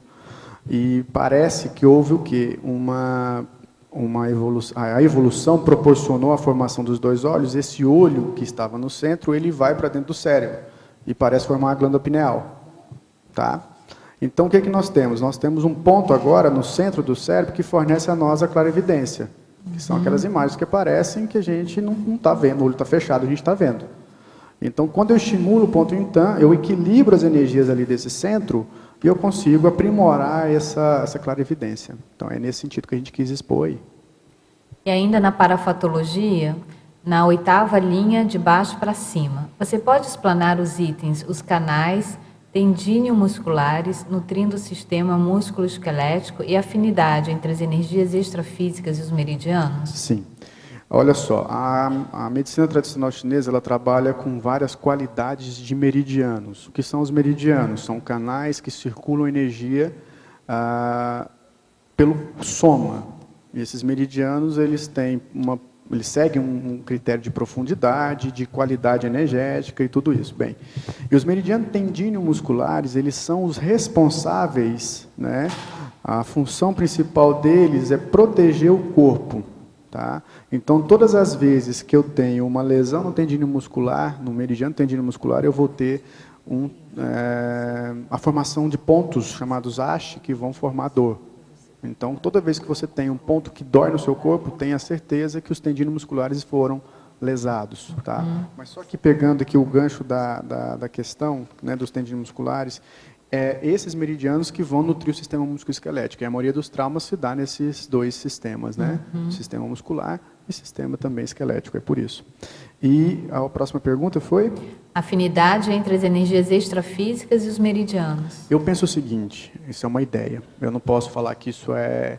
E parece que houve o quê? Uma evolução. A evolução proporcionou a formação dos 2 olhos. Esse olho que estava no centro, ele vai para dentro do cérebro e parece formar uma glândula pineal. Tá? Então, o que nós temos? Nós temos um ponto agora no centro do cérebro que fornece a nós a clarividência, que são aquelas imagens que aparecem que a gente não está vendo, o olho está fechado, a gente está vendo. Então, quando eu estimulo o ponto Yin Tang, eu equilibro as energias ali desse centro e eu consigo aprimorar essa clarividência. Então, é nesse sentido que a gente quis expor aí. E ainda na parafatologia, na 8ª linha de baixo para cima, você pode explanar os itens, os canais tendíneo-musculares, nutrindo o sistema músculo-esquelético e afinidade entre as energias extrafísicas e os meridianos? Sim. Olha só, a medicina tradicional chinesa, ela trabalha com várias qualidades de meridianos. O que são os meridianos? São canais que circulam energia pelo soma. E esses meridianos, eles seguem um critério de profundidade, de qualidade energética e tudo isso. Bem, e os meridianos tendíneo-musculares, eles são os responsáveis, né? A função principal deles é proteger o corpo. Tá? Então, todas as vezes que eu tenho uma lesão no tendíneo muscular, no meridiano tendíneo muscular, eu vou ter a formação de pontos chamados ashi, que vão formar dor. Então, toda vez que você tem um ponto que dói no seu corpo, tenha certeza que os tendíneos musculares foram lesados. Tá? Mas só que pegando aqui o gancho da questão, né, dos tendíneos musculares, esses meridianos que vão nutrir o sistema musculoesquelético. E a maioria dos traumas se dá nesses 2 sistemas, né? Sistema muscular e sistema também esquelético, é por isso. E a próxima pergunta foi? Afinidade entre as energias extrafísicas e os meridianos. Eu penso o seguinte, isso é uma ideia. Eu não posso falar que isso é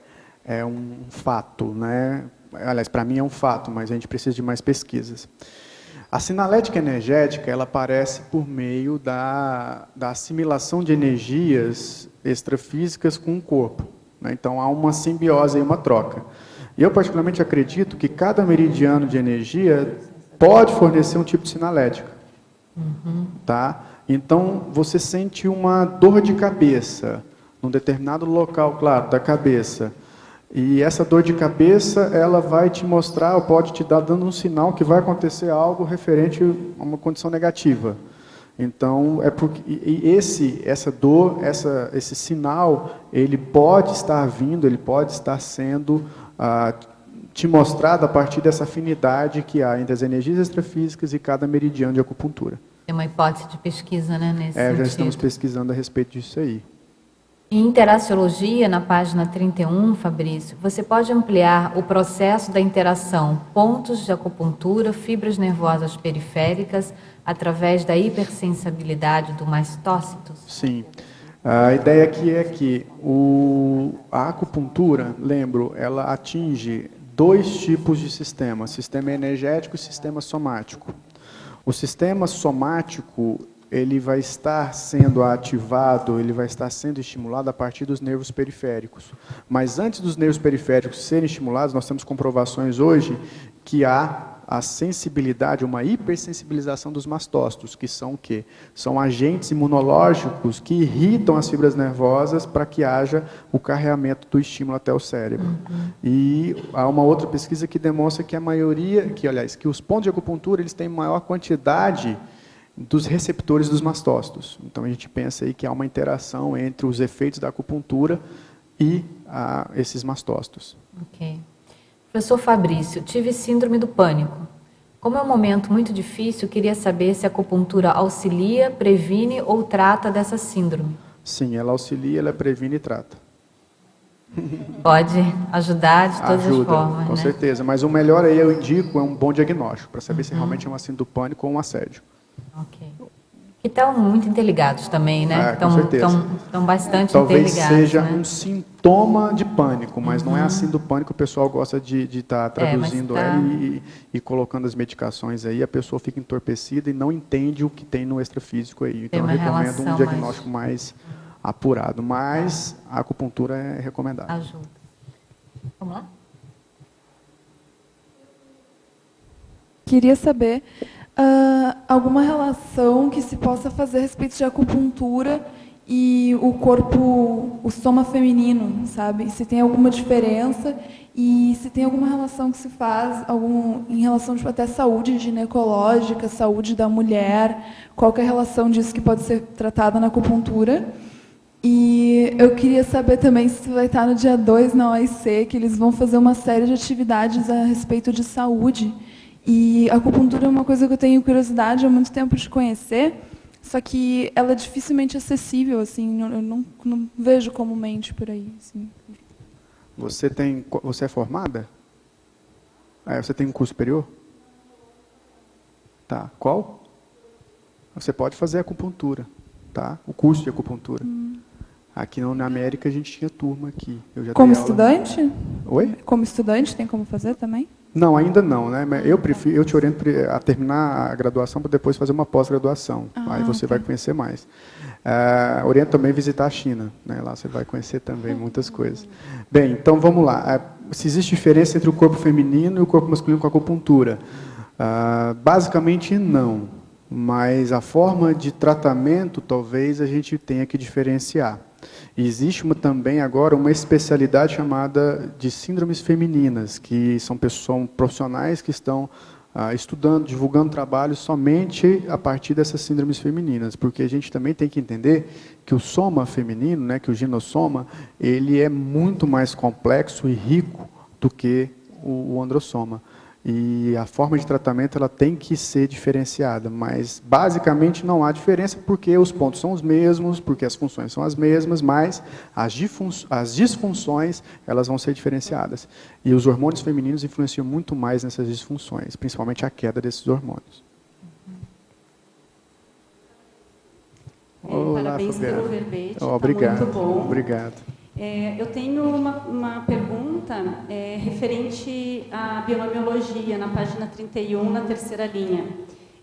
um fato, né? Aliás, para mim é um fato, mas a gente precisa de mais pesquisas. A sinalética energética, ela aparece por meio da assimilação de energias extrafísicas com o corpo. Né? Então, há uma simbiose e uma troca. E eu, particularmente, acredito que cada meridiano de energia pode fornecer um tipo de sinalética. Tá? Então, você sente uma dor de cabeça num determinado local, claro, da cabeça. E essa dor de cabeça, ela vai te mostrar, ou pode te dar dando um sinal que vai acontecer algo referente a uma condição negativa. Então, essa dor, esse sinal, ele pode estar vindo, ele pode estar sendo te mostrado a partir dessa afinidade que há entre as energias extrafísicas e cada meridiano de acupuntura. Tem uma hipótese de pesquisa, né, nesse sentido. Já estamos pesquisando a respeito disso aí. Em interaciologia, na página 31, Fabrício, você pode ampliar o processo da interação pontos de acupuntura, fibras nervosas periféricas, através da hipersensibilidade do mastócitos? Sim. A ideia aqui é que a acupuntura, lembro, ela atinge 2 tipos de sistema energético e sistema somático. O sistema somático, ele vai estar sendo ativado, ele vai estar sendo estimulado a partir dos nervos periféricos. Mas antes dos nervos periféricos serem estimulados, nós temos comprovações hoje que há a sensibilidade, uma hipersensibilização dos mastócitos, que são o quê? São agentes imunológicos que irritam as fibras nervosas para que haja o carreamento do estímulo até o cérebro. E há uma outra pesquisa que demonstra que a maioria, que os pontos de acupuntura, eles têm maior quantidade dos receptores dos mastócitos. Então a gente pensa aí que há uma interação entre os efeitos da acupuntura e esses mastócitos. Ok. Professor Fabrício, tive síndrome do pânico. Como é um momento muito difícil, queria saber se a acupuntura auxilia, previne ou trata dessa síndrome. Sim, ela auxilia, ela previne e trata. Pode ajudar de todas as formas, com né? certeza. Mas o melhor aí, eu indico, é um bom diagnóstico, para saber se realmente é uma síndrome do pânico ou um assédio. Ok. Que estão muito interligados também, né? Com certeza. Estão bastante Talvez interligados. seja né? um sintoma de pânico, mas não é assim do pânico. O pessoal gosta de estar traduzindo e colocando as medicações aí. A pessoa fica entorpecida e não entende o que tem no extrafísico aí. Então eu recomendo um diagnóstico mais apurado. Mas a acupuntura é recomendável. Ajuda. Vamos lá? Queria saber alguma relação que se possa fazer a respeito de acupuntura e o corpo, o soma feminino, sabe? Se tem alguma diferença e se tem alguma relação que se faz em relação tipo, até saúde ginecológica, saúde da mulher, qual que é a relação disso que pode ser tratada na acupuntura. E eu queria saber também se vai estar no dia 2 na OIC, que eles vão fazer uma série de atividades a respeito de saúde. E a acupuntura é uma coisa que eu tenho curiosidade há muito tempo de conhecer, só que ela é dificilmente acessível, assim, eu não vejo comumente por aí. Assim. Você é formada? Você tem um curso superior? Tá. Qual? Você pode fazer acupuntura, tá? O curso de acupuntura. Aqui na América a gente tinha turma aqui. Eu já como dei estudante? Aula. Oi? Como estudante tem como fazer também? Não, ainda não, né? Eu te oriento a terminar a graduação para depois fazer uma pós-graduação. Aí você vai conhecer mais. Oriento também a visitar a China, né? Lá você vai conhecer também muitas coisas. Bem, então vamos lá. Se existe diferença entre o corpo feminino e o corpo masculino com a acupuntura? Basicamente não, mas a forma de tratamento talvez a gente tenha que diferenciar. E existe também agora uma especialidade chamada de síndromes femininas, que são profissionais que estão estudando, divulgando trabalhos somente a partir dessas síndromes femininas, porque a gente também tem que entender que o soma feminino, né, que o ginossoma, ele é muito mais complexo e rico do que o androssoma. E a forma de tratamento ela tem que ser diferenciada, mas basicamente não há diferença porque os pontos são os mesmos, porque as funções são as mesmas, mas as disfunções elas vão ser diferenciadas. E os hormônios femininos influenciam muito mais nessas disfunções, principalmente a queda desses hormônios. Olá, parabéns Fabiana. pelo verbete, Obrigado. tá muito bom. Obrigado. Eu tenho uma pergunta referente à binomiologia, na página 31, na terceira linha.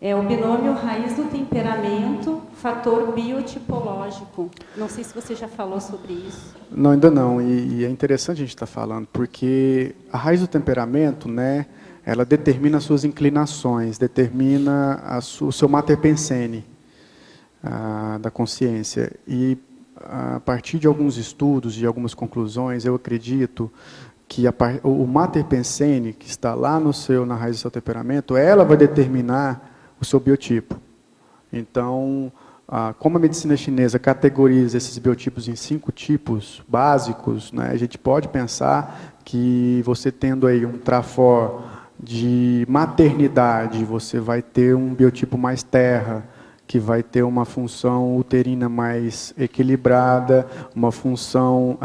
O binômio raiz do temperamento, fator biotipológico. Não sei se você já falou sobre isso. Não, ainda não. E é interessante a gente estar falando, porque a raiz do temperamento, né, ela determina as suas inclinações, determina o seu mater pensene da consciência. E a partir de alguns estudos, de algumas conclusões, eu acredito que o mater pensene, que está lá na raiz do seu temperamento, ela vai determinar o seu biotipo. Então, como a medicina chinesa categoriza esses biotipos em 5 tipos básicos, né, a gente pode pensar que você tendo aí um trafor de maternidade, você vai ter um biotipo mais terra, que vai ter uma função uterina mais equilibrada, uma função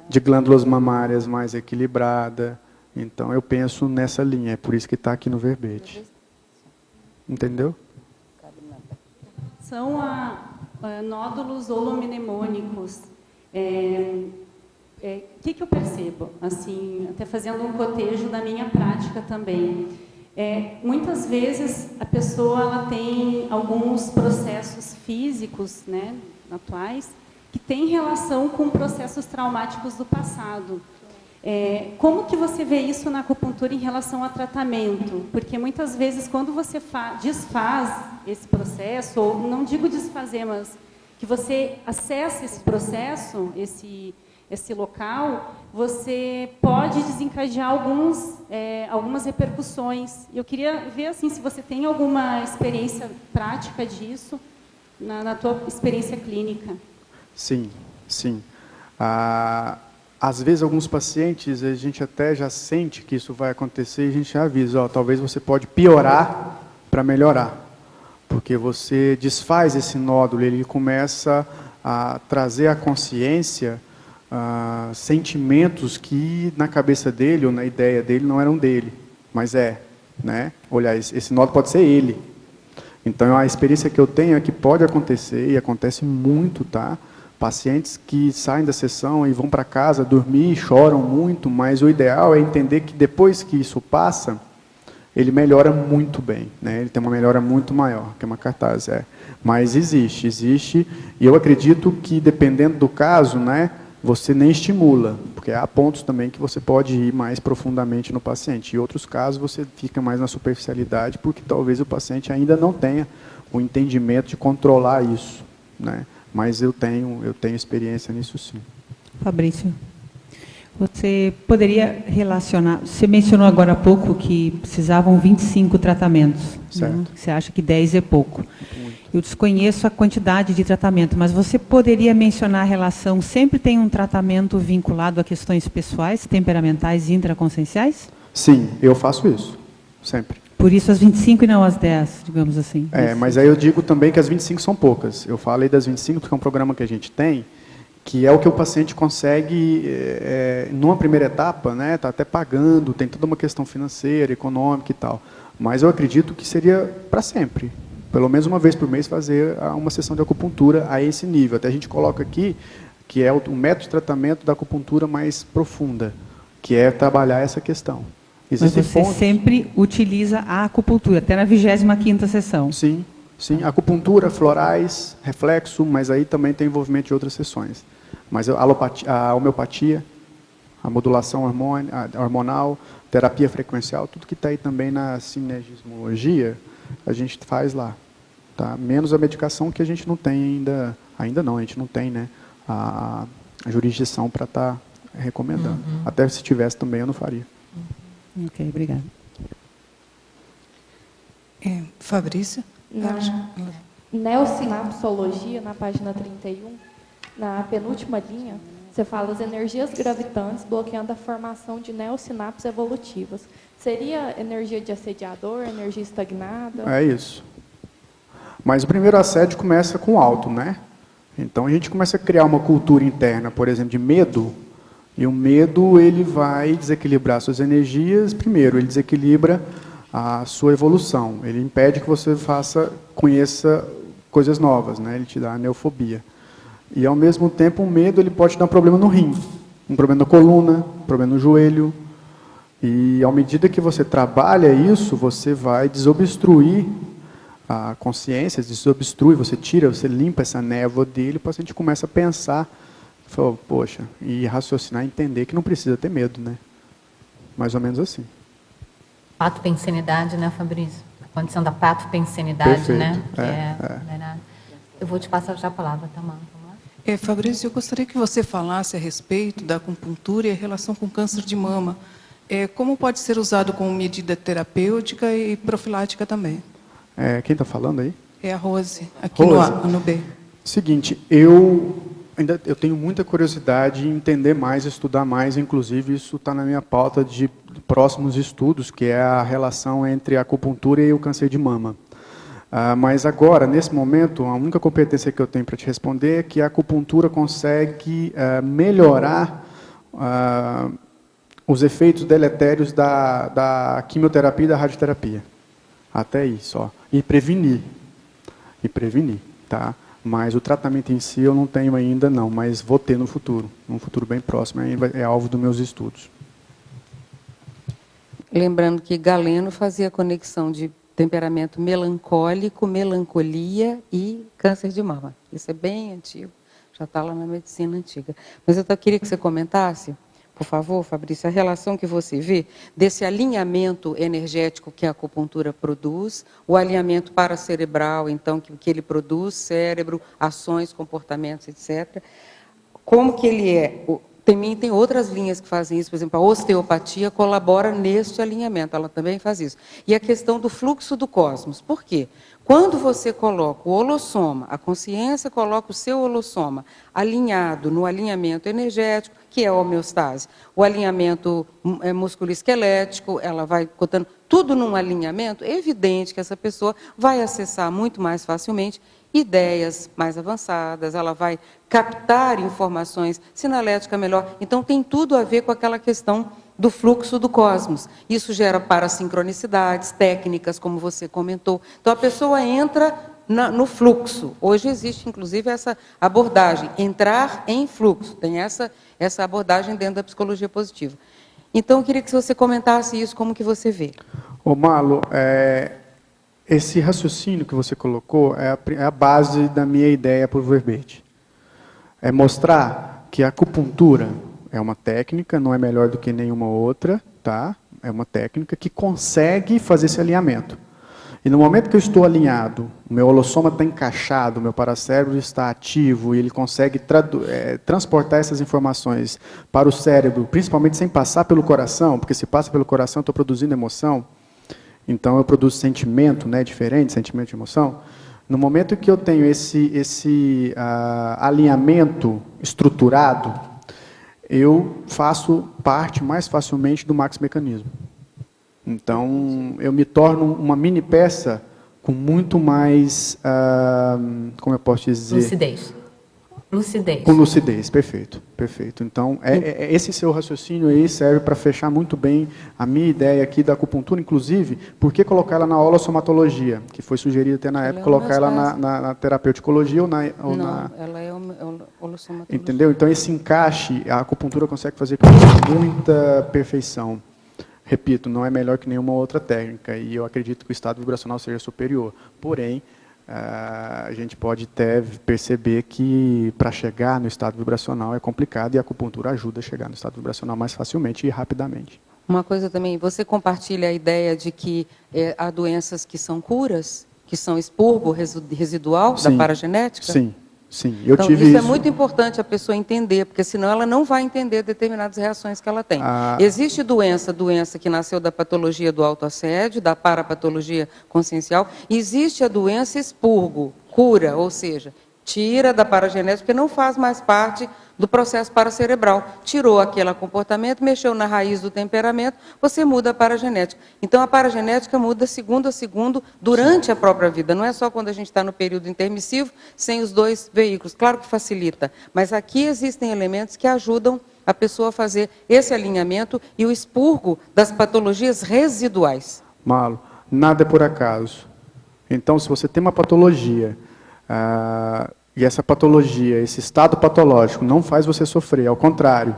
de glândulas mamárias mais equilibrada. Então, eu penso nessa linha, é por isso que está aqui no verbete. Entendeu? São nódulos holomnemônicos. Que eu percebo? Assim, até fazendo um cotejo da minha prática também. Muitas vezes a pessoa ela tem alguns processos físicos, né, atuais, que têm relação com processos traumáticos do passado. Como que você vê isso na acupuntura em relação a tratamento? Porque muitas vezes quando você desfaz esse processo, ou não digo desfazer, mas que você acessa esse processo, esse local, você pode desencadear algumas repercussões. Eu queria ver assim, se você tem alguma experiência prática disso na tua experiência clínica. Sim, sim. Às vezes, alguns pacientes, a gente até já sente que isso vai acontecer e a gente já avisa, talvez você pode piorar para melhorar. Porque você desfaz esse nódulo, ele começa a trazer à consciência sentimentos que na cabeça dele ou na ideia dele não eram dele, mas né? Olha, esse nódulo pode ser ele. Então, a experiência que eu tenho é que pode acontecer, e acontece muito, tá? Pacientes que saem da sessão e vão para casa dormir, choram muito, mas o ideal é entender que depois que isso passa, ele melhora muito bem, né? Ele tem uma melhora muito maior, que é uma cartaz. Mas existe, e eu acredito que dependendo do caso, né, você nem estimula, porque há pontos também que você pode ir mais profundamente no paciente. Em outros casos, você fica mais na superficialidade, porque talvez o paciente ainda não tenha o entendimento de controlar isso, né? Mas eu tenho experiência nisso, sim. Fabrício, você poderia relacionar... Você mencionou agora há pouco que precisavam 25 tratamentos. Certo. Né? Você acha que 10 é pouco. Eu desconheço a quantidade de tratamento, mas você poderia mencionar a relação... Sempre tem um tratamento vinculado a questões pessoais, temperamentais e intraconscienciais? Sim, eu faço isso, sempre. Por isso as 25 e não as 10, digamos assim. Mas aí eu digo também que as 25 são poucas. Eu falei das 25 porque é um programa que a gente tem, que é o que o paciente consegue, numa primeira etapa, né, está até pagando, tem toda uma questão financeira, econômica e tal. Mas eu acredito que seria para sempre. Pelo menos uma vez por mês fazer uma sessão de acupuntura a esse nível. Até a gente coloca aqui que é o método de tratamento da acupuntura mais profunda, que é trabalhar essa questão. Mas você sempre utiliza a acupuntura, até na 25ª sessão. Sim, sim. Acupuntura, florais, reflexo, mas aí também tem envolvimento de outras sessões. Mas a homeopatia, a modulação hormonal, terapia frequencial, tudo que está aí também na sinergismologia, a gente faz lá. Tá? Menos a medicação que a gente não tem ainda não, a gente não tem, né, a jurisdição para estar recomendando. Até se tivesse também eu não faria. Ok, obrigada. Fabrício? Na neossinapsologia, na página 31, na penúltima linha, você fala as energias gravitantes bloqueando a formação de neossinapses evolutivas. Seria energia de assediador, energia estagnada? É isso. Mas o primeiro assédio começa com o alto, né? Então a gente começa a criar uma cultura interna, por exemplo, de medo. E o medo, ele vai desequilibrar suas energias. Primeiro, ele desequilibra a sua evolução. Ele impede que você conheça coisas novas, né? Ele te dá a neofobia. E, ao mesmo tempo, o medo ele pode te dar um problema no rim, um problema na coluna, um problema no joelho. E, à medida que você trabalha isso, você vai desobstruir a consciência, desobstrui, você limpa essa névoa dele, o paciente começa a pensar, falou, poxa, e raciocinar, entender que não precisa ter medo, né? Mais ou menos assim. Patopensenidade, né, Fabrício? A condição da patopensenidade, Perfeito. né? Eu vou te passar já a palavra, Tamara. Fabrício, eu gostaria que você falasse a respeito da acupuntura e a relação com câncer de mama. Como pode ser usado como medida terapêutica e profilática também? Quem está falando aí? É a Rose, aqui Rose. no B. Seguinte, eu tenho muita curiosidade em entender mais, estudar mais, inclusive isso está na minha pauta de próximos estudos, que é a relação entre a acupuntura e o câncer de mama. Mas agora, nesse momento, a única competência que eu tenho para te responder é que a acupuntura consegue melhorar os efeitos deletérios da quimioterapia e da radioterapia. Até aí só. E prevenir, tá? Mas o tratamento em si eu não tenho ainda não, mas vou ter no futuro bem próximo, aí é alvo dos meus estudos. Lembrando que Galeno fazia a conexão de temperamento melancólico, melancolia e câncer de mama. Isso é bem antigo, já está lá na medicina antiga. Mas eu queria que você comentasse, por favor, Fabrício, a relação que você vê desse alinhamento energético que a acupuntura produz, o alinhamento paracerebral, então, que ele produz, cérebro, ações, comportamentos, etc. Como que ele é? Também tem outras linhas que fazem isso, por exemplo, a osteopatia colabora neste alinhamento, ela também faz isso. E a questão do fluxo do cosmos. Por quê? Quando você coloca o holossoma, a consciência coloca o seu holossoma alinhado no alinhamento energético, que é a homeostase, o alinhamento musculoesquelético, ela vai botando tudo num alinhamento, é evidente que essa pessoa vai acessar muito mais facilmente ideias mais avançadas, ela vai captar informações, sinalética melhor. Então, tem tudo a ver com aquela questão do fluxo do cosmos. Isso gera parasincronicidades, técnicas, como você comentou. Então, a pessoa entra no fluxo. Hoje existe, inclusive, essa abordagem, entrar em fluxo. Tem essa abordagem dentro da psicologia positiva. Então, eu queria que você comentasse isso, como que você vê. Ô, Marlo, esse raciocínio que você colocou é a base da minha ideia para o verbete. É mostrar que a acupuntura é uma técnica, não é melhor do que nenhuma outra, tá? É uma técnica que consegue fazer esse alinhamento. E no momento que eu estou alinhado, o meu holossoma está encaixado, o meu paracérebro está ativo, e ele consegue transportar essas informações para o cérebro, principalmente sem passar pelo coração, porque se passa pelo coração, eu estou produzindo emoção. Então, eu produzo sentimento, né, diferente, sentimento de emoção. No momento que eu tenho esse alinhamento estruturado, eu faço parte mais facilmente do maxi-mecanismo. Então, eu me torno uma mini peça com muito mais, como eu posso dizer? Lucidez. Lucidez. Com lucidez, perfeito, perfeito. Então, esse seu raciocínio aí serve para fechar muito bem a minha ideia aqui da acupuntura, inclusive, por que colocar ela na holossomatologia, que foi sugerido até na época, colocar ela na terapeuticologia ou na... ela é holossomatologia. Entendeu? Então, esse encaixe, a acupuntura consegue fazer com muita perfeição. Repito, não é melhor que nenhuma outra técnica, e eu acredito que o estado vibracional seja superior. Porém, a gente pode até perceber que para chegar no estado vibracional é complicado, e a acupuntura ajuda a chegar no estado vibracional mais facilmente e rapidamente. Uma coisa também, você compartilha a ideia de que há doenças que são curas, que são expurgo residual da paragenética? Sim, sim. Então, isso é muito importante a pessoa entender, porque senão ela não vai entender determinadas reações que ela tem. Existe doença que nasceu da patologia do autoassédio, da parapatologia consciencial. Existe a doença expurgo, cura, ou seja, tira da paragenética, porque não faz mais parte do processo paracerebral. Tirou aquele comportamento, mexeu na raiz do temperamento, você muda a paragenética. Então, a paragenética muda segundo a segundo durante a própria vida. Não é só quando a gente está no período intermissivo, sem os dois veículos. Claro que facilita, mas aqui existem elementos que ajudam a pessoa a fazer esse alinhamento e o expurgo das patologias residuais. Marlo, nada é por acaso. Então, se você tem uma patologia... e essa patologia, esse estado patológico não faz você sofrer, ao contrário,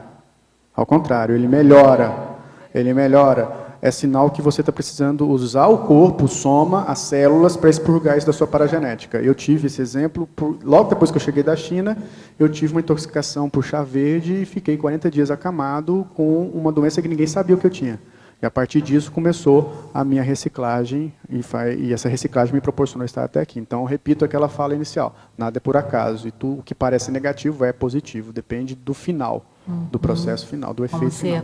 ele melhora, é sinal que você está precisando usar o corpo, o soma, as células para expurgar isso da sua paragenética. Eu tive esse exemplo, logo depois que eu cheguei da China, eu tive uma intoxicação por chá verde e fiquei 40 dias acamado com uma doença que ninguém sabia o que eu tinha. E a partir disso começou a minha reciclagem, e essa reciclagem me proporcionou estar até aqui. Então, repito aquela fala inicial, nada é por acaso, e o que parece negativo é positivo, depende do final, do processo final, do efeito final.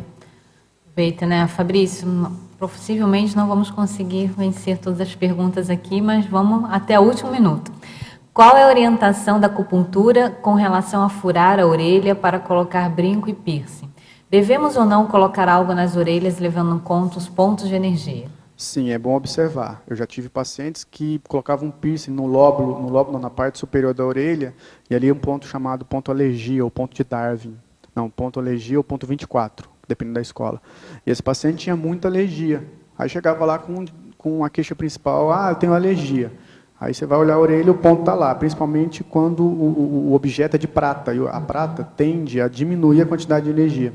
Aproveita, né, Fabrício? Possivelmente não vamos conseguir vencer todas as perguntas aqui, mas vamos até o último minuto. Qual é a orientação da acupuntura com relação a furar a orelha para colocar brinco e piercing? Devemos ou não colocar algo nas orelhas, levando em conta os pontos de energia? Sim, é bom observar. Eu já tive pacientes que colocavam um piercing no lóbulo, na parte superior da orelha, e ali um ponto chamado ponto alergia, ou ponto de Darwin. Não, ponto alergia ou ponto 24, dependendo da escola. E esse paciente tinha muita alergia. Aí chegava lá com a queixa principal, eu tenho alergia. Aí você vai olhar a orelha e o ponto está lá, principalmente quando o objeto é de prata. E a prata tende a diminuir a quantidade de energia.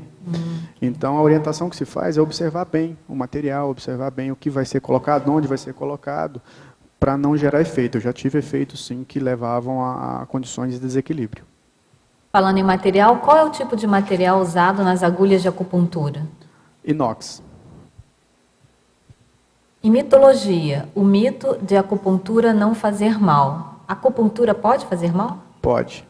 Então, a orientação que se faz é observar bem o material, observar bem o que vai ser colocado, onde vai ser colocado, para não gerar efeito. Eu já tive efeitos, sim, que levavam a condições de desequilíbrio. Falando em material, qual é o tipo de material usado nas agulhas de acupuntura? Inox. Em mitologia, o mito de acupuntura não fazer mal. A acupuntura pode fazer mal? Pode.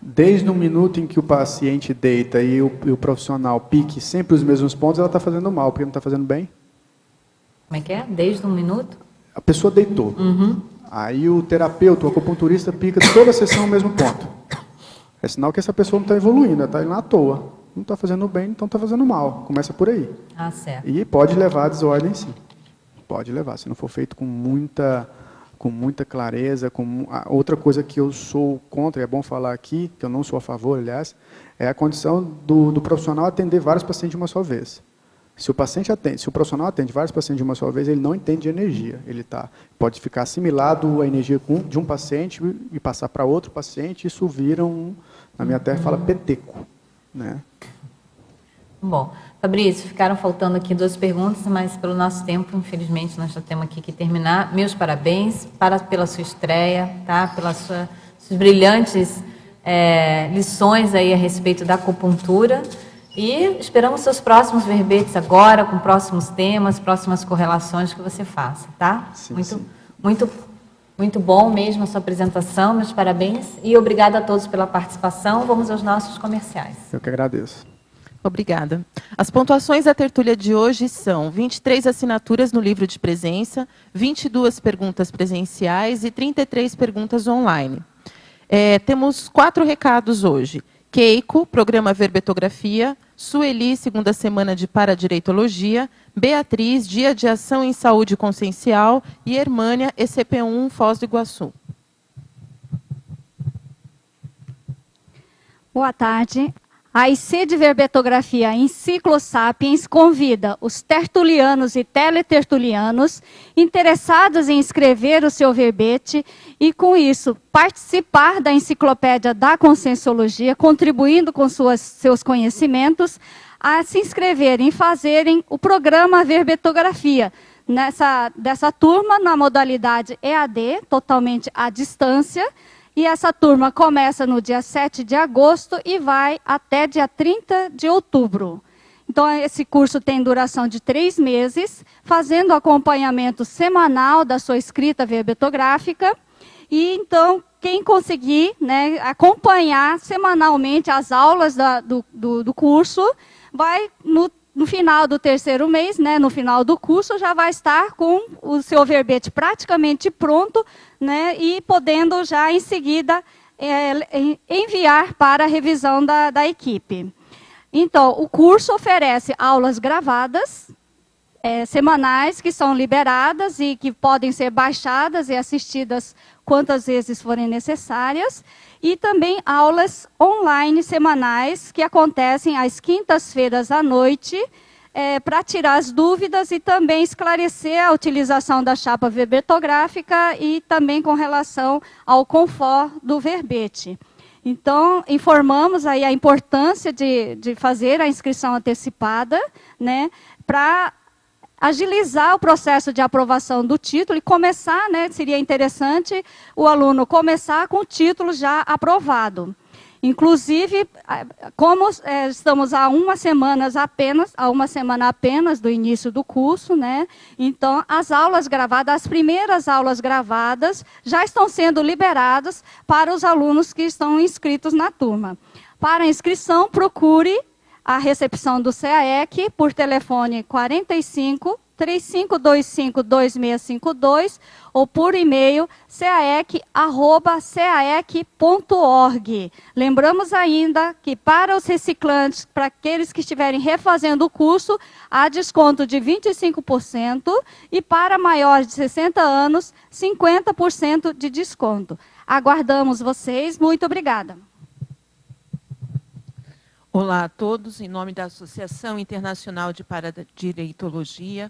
Desde o minuto em que o paciente deita e o profissional pique sempre os mesmos pontos, ela está fazendo mal, porque não está fazendo bem. Como é que é? Desde um minuto? A pessoa deitou. Aí o terapeuta, o acupunturista, pica toda a sessão no mesmo ponto. É sinal que essa pessoa não está evoluindo, ela está indo à toa. Não está fazendo bem, então está fazendo mal. Começa por aí. Ah, certo. E pode levar a desordem, sim. Pode levar, se não for feito com muita clareza. Outra coisa que eu sou contra, é bom falar aqui, que eu não sou a favor, aliás, é a condição do profissional atender vários pacientes de uma só vez. Se o profissional atende vários pacientes de uma só vez, ele não entende de energia. Ele pode ficar assimilado a energia de um paciente e passar para outro paciente, isso vira na minha terra fala peteco, né? Bom, Fabrício, ficaram faltando aqui 2 perguntas, mas pelo nosso tempo, infelizmente, nós já temos aqui que terminar. Meus parabéns pela sua estreia, tá? Pelas suas brilhantes lições aí a respeito da acupuntura. E esperamos seus próximos verbetes agora, com próximos temas, próximas correlações que você faça, tá? Sim, Muito bom mesmo a sua apresentação, meus parabéns. E obrigada a todos pela participação. Vamos aos nossos comerciais. Eu que agradeço. Obrigada. As pontuações da tertúlia de hoje são 23 assinaturas no livro de presença, 22 perguntas presenciais e 33 perguntas online. Temos 4 recados hoje. Keiko, programa Verbetografia, Sueli, segunda semana de Paradireitologia, Beatriz, Dia de Ação em Saúde Consciencial e Hermânia, ECP1, Foz do Iguaçu. Boa tarde. A IC de Verbetografia Enciclosapiens convida os tertulianos e teletertulianos interessados em escrever o seu verbete e, com isso, participar da enciclopédia da Conscienciologia, contribuindo com seus conhecimentos, a se inscreverem e fazerem o programa Verbetografia. Dessa turma, na modalidade EAD, totalmente à distância. E essa turma começa no dia 7 de agosto e vai até dia 30 de outubro. Então, esse curso tem duração de 3 meses, fazendo acompanhamento semanal da sua escrita verbetográfica. E, então, quem conseguir, né, acompanhar semanalmente as aulas do curso, vai, no final do 3º mês, né, no final do curso, já vai estar com o seu verbete praticamente pronto, né, e podendo já em seguida enviar para a revisão da equipe. Então, o curso oferece aulas gravadas, semanais, que são liberadas e que podem ser baixadas e assistidas quantas vezes forem necessárias, e também aulas online semanais, que acontecem às quintas-feiras à noite, para tirar as dúvidas e também esclarecer a utilização da chapa verbetográfica e também com relação ao confort do verbete. Então, informamos aí a importância de fazer a inscrição antecipada, né, para agilizar o processo de aprovação do título e começar, né, seria interessante o aluno começar com o título já aprovado. Inclusive, como estamos há uma semana apenas do início do curso, né, então as aulas gravadas, as primeiras aulas gravadas já estão sendo liberadas para os alunos que estão inscritos na turma. Para a inscrição, procure a recepção do CAEC por telefone 45-3525-2652 ou por e-mail caec@caec.org. Lembramos ainda que para os reciclantes, para aqueles que estiverem refazendo o curso, há desconto de 25% e para maiores de 60 anos, 50% de desconto. Aguardamos vocês. Muito obrigada. Olá a todos, em nome da Associação Internacional de Paradireitologia,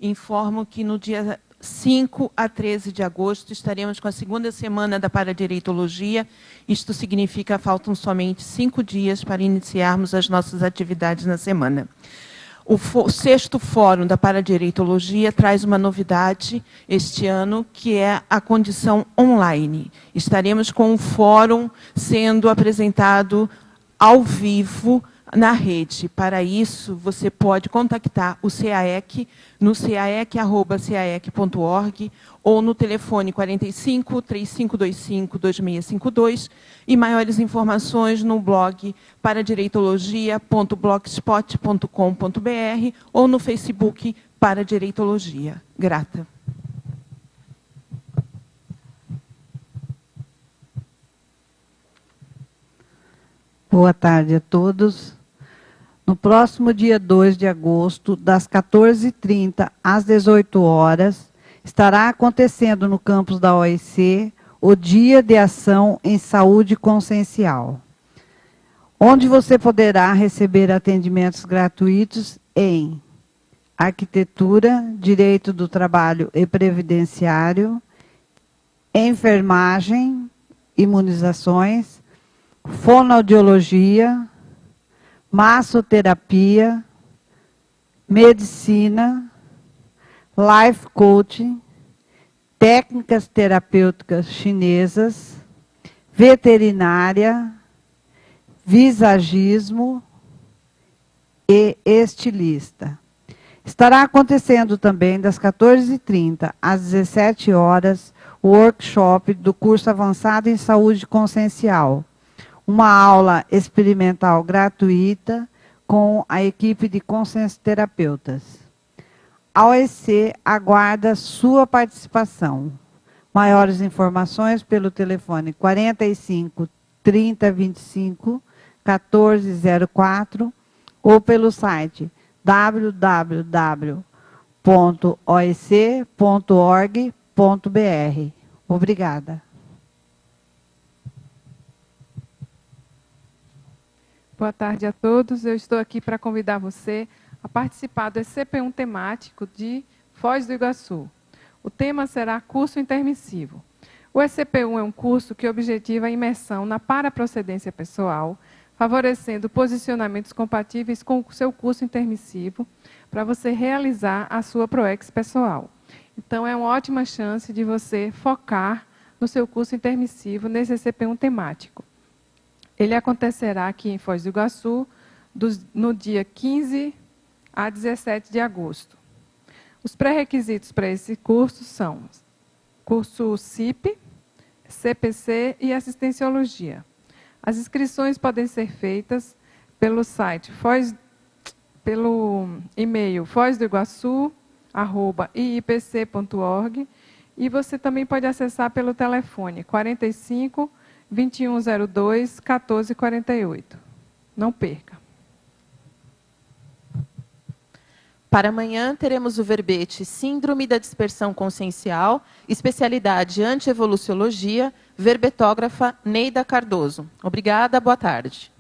informo que no dia 5 a 13 de agosto, estaremos com a segunda semana da Paradireitologia. Isto significa que faltam somente 5 dias para iniciarmos as nossas atividades na semana. O 6º Fórum da Paradireitologia traz uma novidade este ano, que é a condição online. Estaremos com o fórum sendo apresentado ao vivo na rede. Para isso, você pode contactar o CAEC no caec@caec.org ou no telefone 45 3525 2652 e maiores informações no blog paradireitologia.blogspot.com.br ou no Facebook Paradireitologia. Grata. Boa tarde a todos. No próximo dia 2 de agosto, das 14h30 às 18 horas, estará acontecendo no campus da OEC o Dia de Ação em Saúde Consciencial, onde você poderá receber atendimentos gratuitos em arquitetura, direito do trabalho e previdenciário, enfermagem, imunizações, fonoaudiologia, massoterapia, medicina, life coaching, técnicas terapêuticas chinesas, veterinária, visagismo e estilista. Estará acontecendo também das 14h30 às 17 horas o workshop do curso avançado em saúde consciencial. Uma aula experimental gratuita com a equipe de consciencioterapeutas. A OEC aguarda sua participação. Maiores informações pelo telefone 45 30 25 1404 ou pelo site www.oec.org.br. Obrigada. Boa tarde a todos. Eu estou aqui para convidar você a participar do ECP1 temático de Foz do Iguaçu. O tema será curso intermissivo. O ECP1 é um curso que objetiva a imersão na paraprocedência pessoal, favorecendo posicionamentos compatíveis com o seu curso intermissivo para você realizar a sua ProEx pessoal. Então, é uma ótima chance de você focar no seu curso intermissivo nesse ECP1 temático. Ele acontecerá aqui em Foz do Iguaçu no dia 15 a 17 de agosto. Os pré-requisitos para esse curso são curso CIP, CPC e Assistenciologia. As inscrições podem ser feitas pelo site, pelo e-mail fozdoiguaçu@iipc.org e você também pode acessar pelo telefone 45 2102 1448. Não perca. Para amanhã, teremos o verbete Síndrome da Dispersão Consciencial, especialidade Antievoluciologia, verbetógrafa Neida Cardoso. Obrigada, boa tarde.